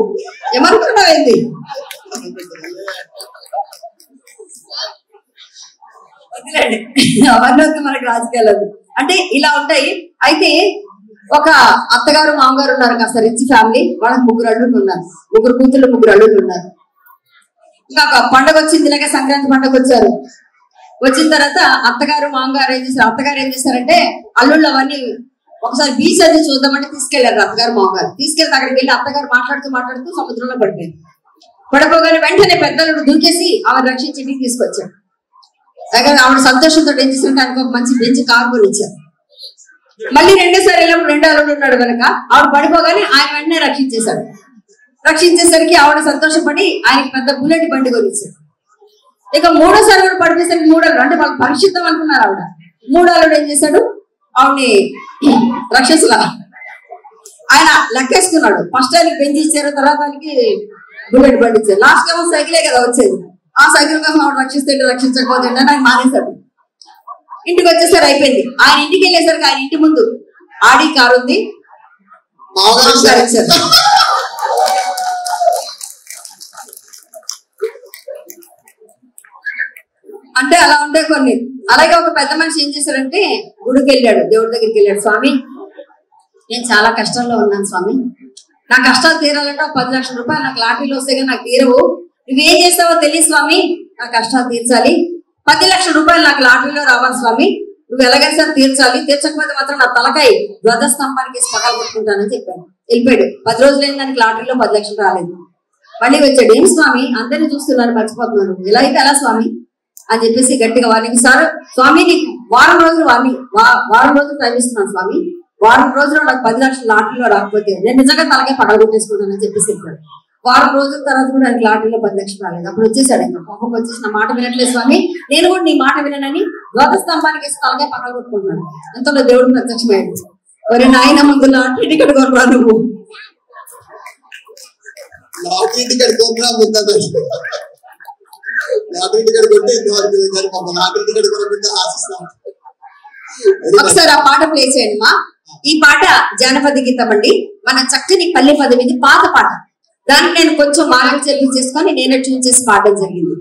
ఏమనుకుంటున్నావు ఏంది? అవన్నీ మనకి రాజకీయాలు అంటే ఇలా ఉంటాయి. అయితే ఒక అత్తగారు మామగారు ఉన్నారు, కాస్త రిచ్ ఫ్యామిలీ. వాళ్ళకి 3 అల్లుళ్ళు ఉన్నారు, 3 కూతుళ్ళు 3 అల్లుళ్ళు ఉన్నారు. ఇంకా పండగ వచ్చింది, ఇలాగే సంక్రాంతి పండగ వచ్చారు. వచ్చిన తర్వాత అత్తగారు మామగారు ఏం చేశారు, అత్తగారు ఏం చేశారంటే అల్లుళ్ళు అవన్నీ ఒకసారి బీచ్ అది చూద్దామంటే తీసుకెళ్లారు. అత్తగారు మామగారు తీసుకెళ్తే అక్కడికి వెళ్ళి అత్తగారు మాట్లాడుతూ సముద్రంలో పడిపోయింది. పడిపోగానే వెంటనే పెద్దలుడు దూకేసి ఆవిడ రక్షించి ఇంటికి తీసుకొచ్చాడు. దగ్గర ఆవిడ సంతోషంతో ఏం చేశారంటే ఆయనకు ఒక మంచి బెంచ్ కారు కొనిచ్చారు. మళ్ళీ 2సారి వెళ్ళినప్పుడు 2 అల్లుడు ఉన్నాడు కనుక ఆవిడ పడిపోగానే ఆయన వెంటనే రక్షించేశాడు. రక్షించేసరికి ఆవిడ సంతోషపడి ఆయనకి పెద్ద బుల్లెట్ బండి కొనిచ్చారు. ఇక 3వసారి కూడా పడిపోయేసరికి 3 అల్లుడు అంటే వాళ్ళు పరిశుద్ధం అనుకున్నారు ఆవిడ. 3 అల్లుడు ఏం చేశాడు, ఆవిడ్ని రక్షించలా. ఆయన లెక్కేసుకున్నాడు. ఫస్ట్ ఆయనకి బెంచ్ ఇచ్చారు, తర్వాత ఆయనకి బుల్లెట్ బండి ఇచ్చారు. లాస్ట్ ఏమో సైకిలే కదా వచ్చేది. ఆ సైకిల్ కోసం ఆవిడ రక్షిస్తే రక్షించకపోతే ఆయన మానేశాడు. ఇంటికి వచ్చేసరి అయిపోయింది. ఆయన ఇంటికి వెళ్ళేసరికి ఆయన ఇంటి ముందు ఆడి కారు ఉంది, మామగారు ఇచ్చారు. అంటే అలా ఉంటే కొన్ని. అలాగే ఒక పెద్ద మనిషి ఏం చేశారంటే గుడికి వెళ్ళాడు, దేవుడి దగ్గరికి వెళ్ళాడు. స్వామి, నేను చాలా కష్టంలో ఉన్నాను స్వామి, నా కష్టాలు తీరాలంటే 10 లక్షల రూపాయలు నాకు లాటరీలో వస్తే కానీ నాకు తీరవు. నువ్వేం చేస్తావో తెలియదు స్వామి, నా కష్టాలు తీర్చాలి. 10 లక్షల రూపాయలు నాకు లాటరీలో రావాలి స్వామి, నువ్వు ఎలాగైనా సరే తీర్చాలి. తీర్చకపోతే మాత్రం నా తలకాయ ధ్వజస్తంభానికి పగల కొట్టుకుంటానని చెప్పాను. వెళ్ళిపోయాడు. 10 రోజులైన దానికి లాటరీలో 10 లక్షలు రాలేదు. మళ్ళీ వచ్చాడు. ఏం స్వామి, అందరినీ చూస్తున్నాను, మర్చిపోతున్నాను, ఇలా అయితే ఎలా స్వామి అని చెప్పేసి గట్టిగా వారికి, సార్ స్వామి నీకు వారం రోజులు టైం ఇస్తున్నాను స్వామి, వారం రోజులు నాకు 10 లక్షల లాటరీలో రాకపోతే నేను నిజంగా తలకే పగల కొట్టేసుకుంటానని చెప్పేసి చెప్పాడు. వారం రోజుల తర్వాత కూడా ఆయనకి లాటరీలో 10 లక్షలు రాలేదు. అప్పుడు వచ్చేసాడు. ఇంకా పాపం వచ్చేసి నా మాట వినట్లేదు స్వామి, నేను కూడా నీ మాట వినని ధ్వజస్తంభానికి తలకే పగల కొట్టుకుంటున్నాను. ఎంతలో దేవుడు ప్రత్యక్షమయ్యాడు. ఒరే నాయన, ముందు లాటరీ టికెట్ కొనరా నువ్వు. లాటరీ టికెట్ కొన్నా లాటరీ టికెట్ కొట్టే లాటరీ టికెట్ కొనకుండా ఆశిస్తాం. ఒకసారి ఆ పాట ప్లే చేయండి మా. ఈ పాట జానపద గీతం అండి, మన చక్కని పల్లె పదం. ఇది పాత పాట. దానికి నేను కొంచెం మార్గం చెల్లి చేసుకొని నేనే ట్యూన్ చేసి పాడడం జరిగింది.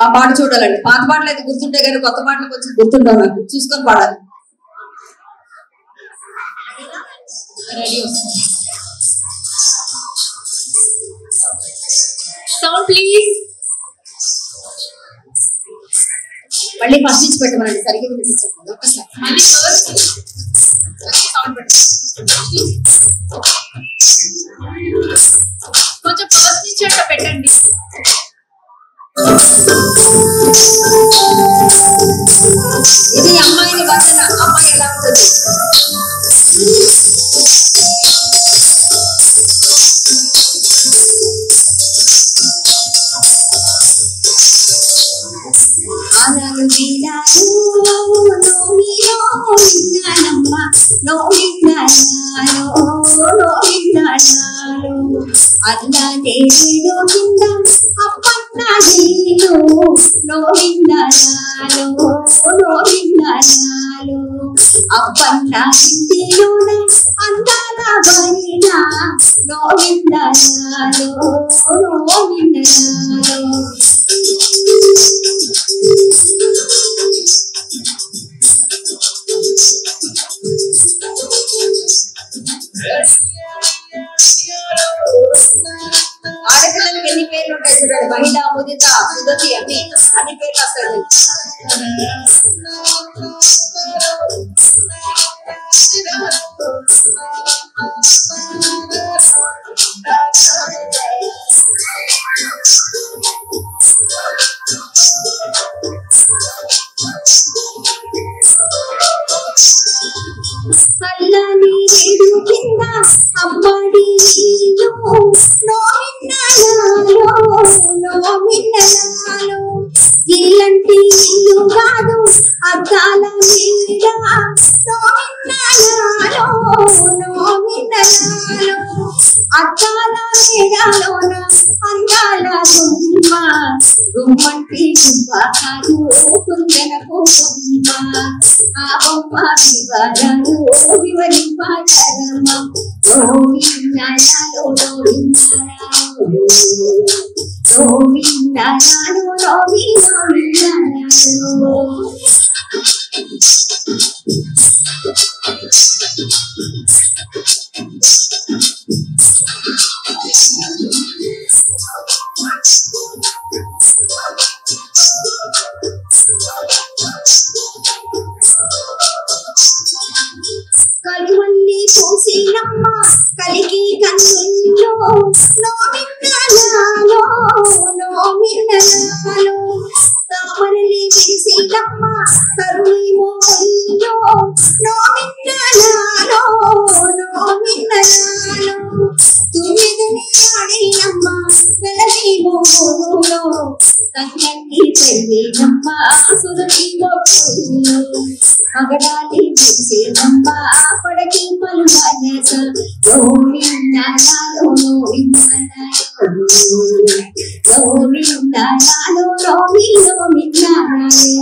ఆ పాట చూడాలండి. పాత పాటలు అయితే గుర్తుంటే కానీ కొత్త పాటలు కొంచెం గుర్తుండవు, నాకు చూసుకొని పాడాలి. రెడీ వస్తుంది. Sound please. మళ్ళీ ఫస్ట్ నుంచి పెట్టమనండి, సరిగ్గా వినిపించండి ఒక్కసారి. మళ్ళీ ఫస్ట్ సౌండ్ పెట్టండి. కొంచెం ఫస్ట్ నుంచి అట్లా పెట్టండి. ఇది అమ్మాయిని వర్ణన. అమ్మాయి ఎలా ఉంటుంది? అలలు వినాలు నోమిలో విన్నానమ్మ, నోమిన్నాలో అల్లా నేడు కింద అప్పన్న నీలో నోమిన్నాలో అప్పన్న ఇంటిలోన అందాల బైన నోమిన్నాలో ఆడపిల్లలకి ఎన్ని పేర్లు ఉంటాయి చూడండి. మహిళ, ముదిత, సుదతి అన్ని పేర్లు వస్తాయి. అల్లని రేడు కింద అమ్మడి నోమిన్నలో ఇల్లంటి ఇల్లు కాదు అద్దాల మీద నోమిన్నలో అద్దాల మేడలోన అందాల గుమ్మంటి గుమ్మాలు కుందనపు బొమ్మ ఆ బొమ్మ వివరాలు వివరింపగలమ నోమిన్నలో కలువల్లి పోసినమ్మ కలికి కన్నుల్లో నోమిన్నలో తామరలి విరిసినమ్మ కరుణి మోహల్లో నోమిన్నలో సురకి పగడాలి చేరమ్మ పడకి పలు మనస గోవిందనాలో గోవిందనాలో గోవిందనాలో.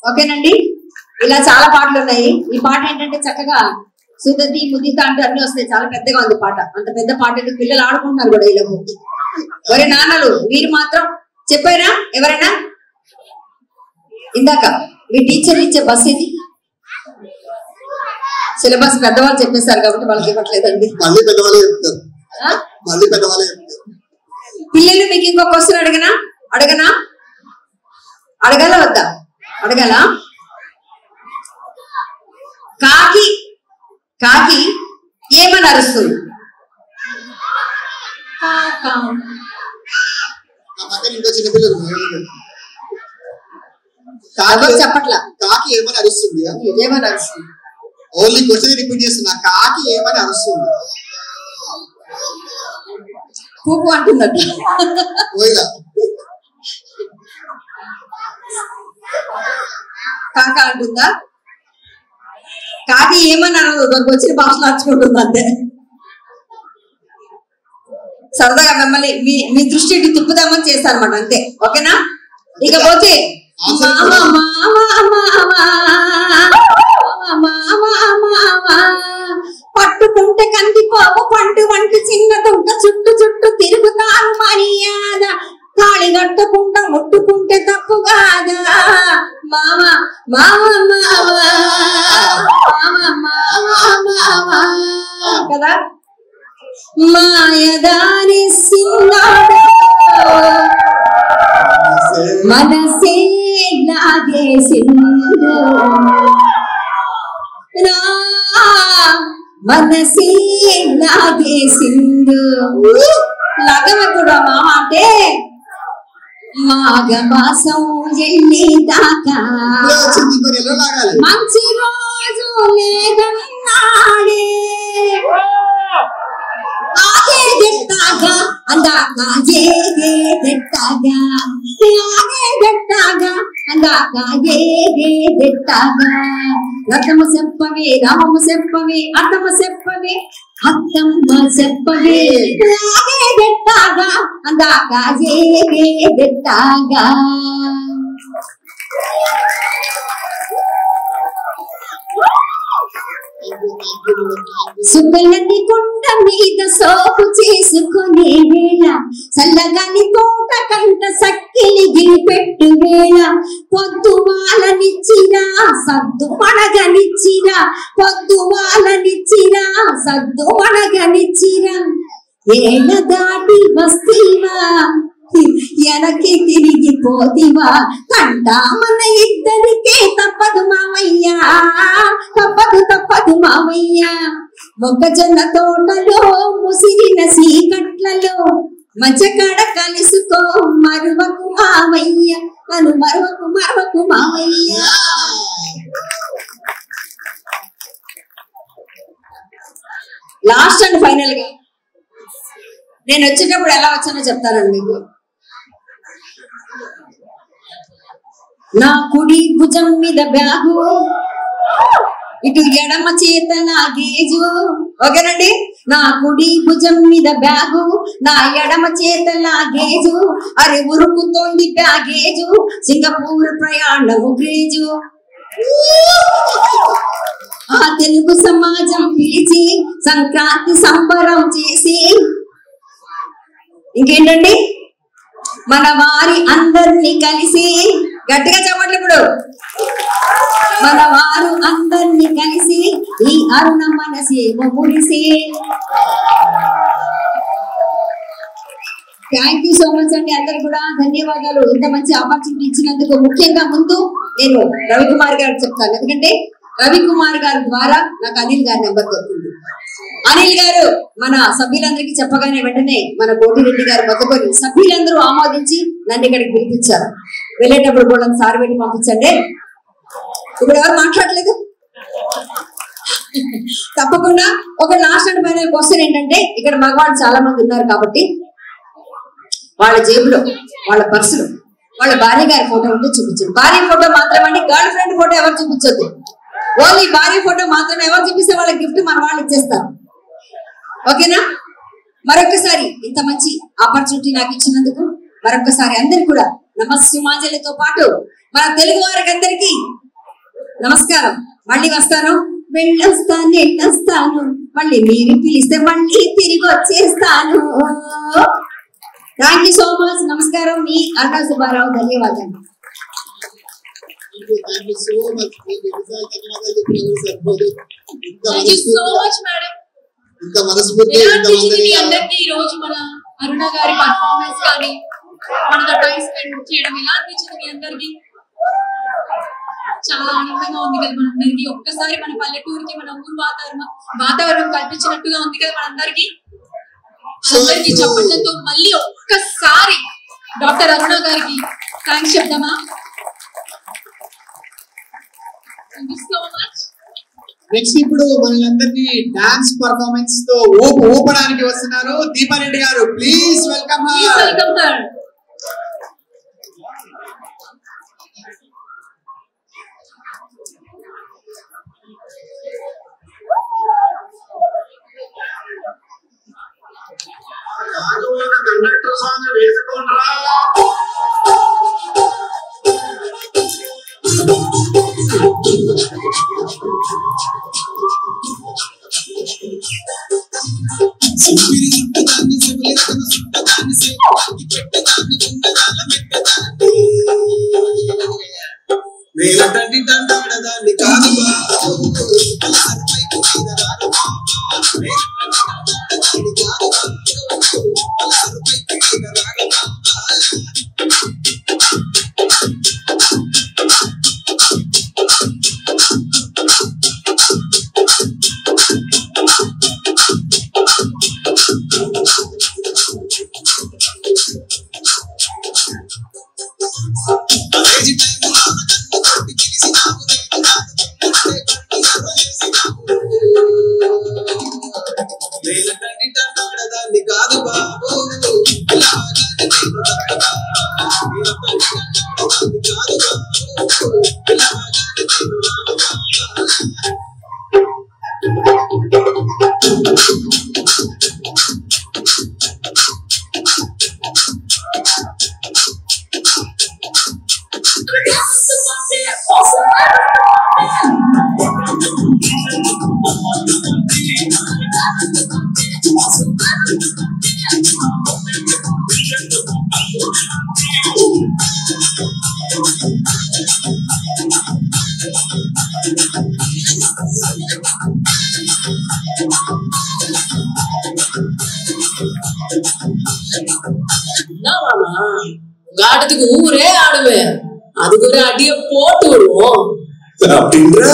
ఓకేనండి, ఇలా చాలా పాటలు ఉన్నాయి. ఈ పాట ఏంటంటే చక్కగా సుధతి ముదిత అంటూ అన్ని వస్తాయి. చాలా పెద్దగా ఉంది పాట. అంత పెద్ద పాట పిల్లలు ఆడుకుంటున్నారు కూడా ఇలా. ఒరే నాన్నలు మీరు మాత్రం చెప్పారా ఎవరైనా? ఇందాక మీ టీచర్ ఇచ్చే బస్ ఇది సిలబస్ పెద్దవాళ్ళు చెప్పేశారు కాబట్టి వాళ్ళకి ఇవ్వట్లేదండి. మళ్ళీ పెద్దవాళ్ళే చెప్తారు. పిల్లలు మీకు ఇంకో క్వశ్చన్ అడగనా? అడగాల వద్దా? అడగాల. కాకి ఏమని అరుస్తుంది? చెప్పట్లా. కాకి ఏమని అరుస్తుంది? ఏమని అరుస్తుంది? ఓన్లీ క్వశ్చన్ రిపీట్ చేస్తున్నా. కాకి ఏమని అరుస్తుంది? కూకు అంటున్నట్టు. కాక అంటుందా? కాకి ఏమని అనదు, దానికి వచ్చిన భాష నడుచుకుంటుంది అంతే. సరదాగా మిమ్మల్ని మీ దృష్టి తిప్పుదామని చేస్తాను అనమాట అంతే. ఓకేనా? ఇకపోతే పట్టుకుంటే కందిపోవు పండు వంటి చిన్న దుంట చుట్టూ చుట్టూ తిరుగుతారు మర్యాద. తాళి కట్టకుండా ముట్టుకుంటే తప్పు కాదా? మామ మామ కదా. మాయదారి సింగాడు మనసే లాగేసిండు మనసే లాగేసిండు. లగమ కూడా మామ అంటే మాఘమాసం ఎల్లేదాకా మంచి రోజు లేదన్నాడే. ఆగేదెట్టాగా అందాక ఏగేదెట్టాగా ఆగేదెట్టాగా అందాక ఏగేదెట్టాగా. రథము చెప్పవే రామము చెప్పవే అర్థము చెప్పవే అత్తమ్మ చెప్పవే ఆగేదెట్టాగా అందాక ఏగేదెట్టాగా. సుబ్బలన్ని కొండ మీద సోపు చేసుకునే వేళ చల్లగాని తోట కంట సక్కిలి గిరిపెట్టు వేళ పొద్దు వాళ్ళనిచ్చిరా సద్దు మడగనిచ్చిరా పొద్దు వాళ్ళనిచ్చిరా సద్దు మడగనిచ్చిరా. ఏళ్ళ దాటి వస్తీవా ఎనకి తిరిగిపోతివా కంట మన ఇద్దరికే తప్పదు మావయ్యా తప్పదు మావయ్యా. మొక్కజొన్న తోటలో ముసిరిన సీకట్లలో మధ్యకాడ కలుసుకో మరువకు మావయ్య నన్ను మరువకు మావయ్య. లాస్ట్ అండ్ ఫైనల్ గా నేను వచ్చేటప్పుడు ఎలా వచ్చానో చెప్తానండి మీకు. నా కుడి భుజం మీద బ్యాగు ఇటు ఎడమ చేత నా గేజు. ఓకేనండి? నా కుడి భుజం మీద బ్యాగు నా ఎడమ చేత నా గేజు. అరే ఉరుకుతోంది బ్యాగేజు సింగపూర్ ప్రయాణము గ్రేజు. ఆ తెలుగు సమాజం పిలిచి సంక్రాంతి సంబరం చేసి ఇంకేంటండి మన వారి అందరినీ కలిసి గట్టిగా చెప్పట్లు ఇప్పుడు మన వారు అందరినీ కలిసి ఈ అరుణ మనసేమో మురిసి. థ్యాంక్ యూ సో మచ్ అండి. అందరు కూడా ధన్యవాదాలు ఇంత మంచి ఆపర్చునిటీ ఇచ్చినందుకు. ముఖ్యంగా ముందు నేను రవికుమార్ గారికి చెప్తాను, ఎందుకంటే రవికుమార్ గారి ద్వారా నాకు అనిల్ గారి నెంబర్ దొరికింది. అనిల్ గారు మన సభ్యులందరికీ చెప్పగానే వెంటనే మన కోటిరెడ్డి గారు మొదలుకొని సభ్యులందరూ ఆమోదించి నన్ను ఇక్కడికి పిలిపించారు. వెళ్ళేటప్పుడు కూడా సార్ పెట్టి పంపించండి. ఇప్పుడు ఎవరు మాట్లాడలేదు తప్పకుండా ఒక లాస్ట్ అండ్ ఫైనల్ క్వశ్చన్ ఏంటంటే, ఇక్కడ మగవాళ్ళు చాలా మంది ఉన్నారు కాబట్టి వాళ్ళ జేబులో, వాళ్ళ పర్సులో వాళ్ళ భార్య గారి ఫోటో ఉంటే చూపించండి. భార్య ఫోటో మాత్రమే, గర్ల్ ఫ్రెండ్ ఫోటో ఎవరు చూపించొద్దు. ఓన్లీ భార్య ఫోటో మాత్రమే. ఎవరు చూపిస్తే వాళ్ళ గిఫ్ట్ మన వాళ్ళు ఇచ్చేస్తారు. ఓకేనా? మరొకసారి ఇంత మంచి ఆపర్చునిటీ నాకు ఇచ్చినందుకు మరొకసారి అందరు కూడా నమస్సుమాంజలితో పాటు మన తెలుగు వారికి అందరికీ నమస్కారం. మళ్ళీ వస్తాను, వెళ్ళొస్తాను, మళ్ళీ మీరు పిలిస్తే మళ్ళీ తిరిగి వచ్చేస్తాను. Thank you so much. నమస్కారం. మీ అరుణ సుబ్బారావు. ధన్యవాదాలు. Thank you so much. Thank you so much, madam. ఇంత మనస్ఫూర్తి అందరికీ ఈ రోజు మన అరుణ గారి పర్ఫార్మెన్స్ కానీ మనతో టైం స్పెండ్ చేయడం ఎలా అనిపించింది మీ అందరికి? చాలా ఆనందంగా ఉంది కదా మనందరికి. ఒక్కసారి మన పల్లెటూరుకి, మన ఊరు వాతావరణం కల్పించినట్టుగా ఉంది కదా మనందరికి. అందరికి చెప్పడంతో మళ్ళీ ఒక్కసారి డాక్టర్ అరుణ గారికి థ్యాంక్స్ చెప్దామా? Thank you so much. Next ఇప్పుడు మనందరినీ డాన్స్ పర్ఫార్మెన్స్ తో ఊపడానికి వస్తున్నారు Deepa Reddy garu. Please welcome her. Welcome her. Conductor song వేసుకోండ్రా. వేలటండి దండాడదాన్ని కాదు దాన్ని కాదు బాబు காட்டுக்கு ஊரே ஆடுவேன். அதுக்கு ஒரு அடிய போட்டு விடுவோம். அப்படின்ற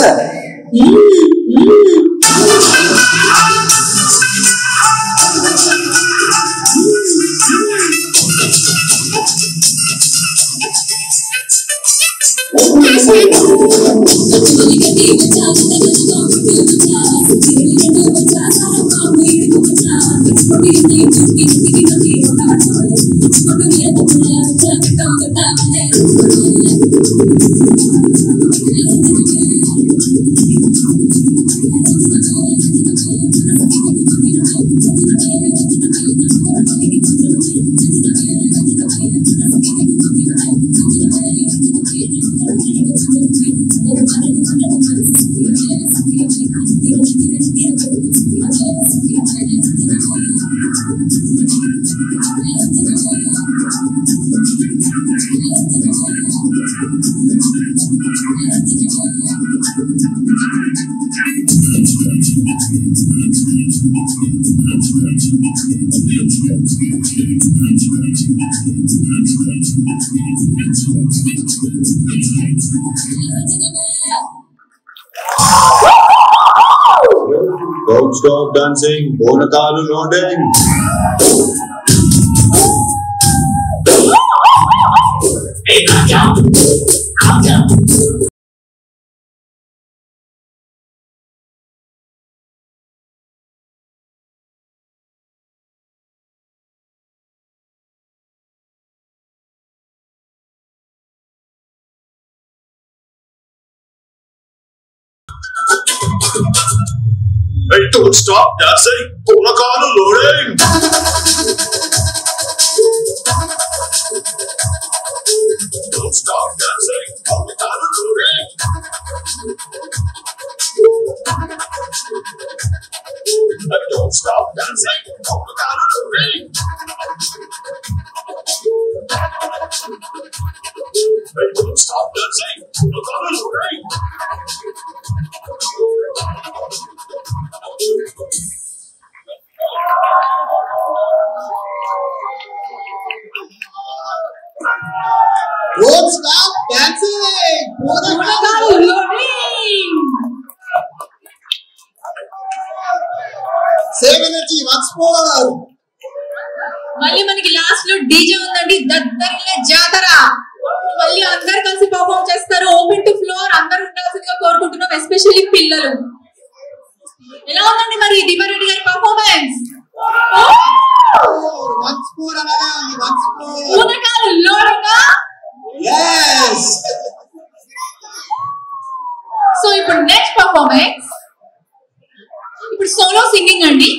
Don't stop dancing, Bonakalu nodding. Hey, calm down. Hey, don't stop dancing. పూనకాలు loading. Don't stop dancing. పూనకాలు loading. Hey, don't stop dancing. పూనకాలు loading. Hey, don't stop dancing. పూనకాలు loading. Don't stop dancing. పూనకాలు Same energy once more. మళ్ళీ మనకి last లో DJ ఉందండి, దద్దరిల్లే జాతర. మళ్ళీ అందరు కలిసి perform చేస్తారు. Open to floor అందరూ ఉండాల్సిందిగా కోరుకుంటున్నాం, ఎస్పెషల్లీ పిల్లలు. ఎలా ఉందండి మరి దివారెడ్డి గారి పర్ఫార్మెన్స్? Once more అలాగే ఉంది. Once more. పూనకాలు లోడుగా. Yes. సో ఇప్పుడు నెక్స్ట్ పర్ఫార్మెన్స్, ఇప్పుడు సోలో సింగింగ్ అండి.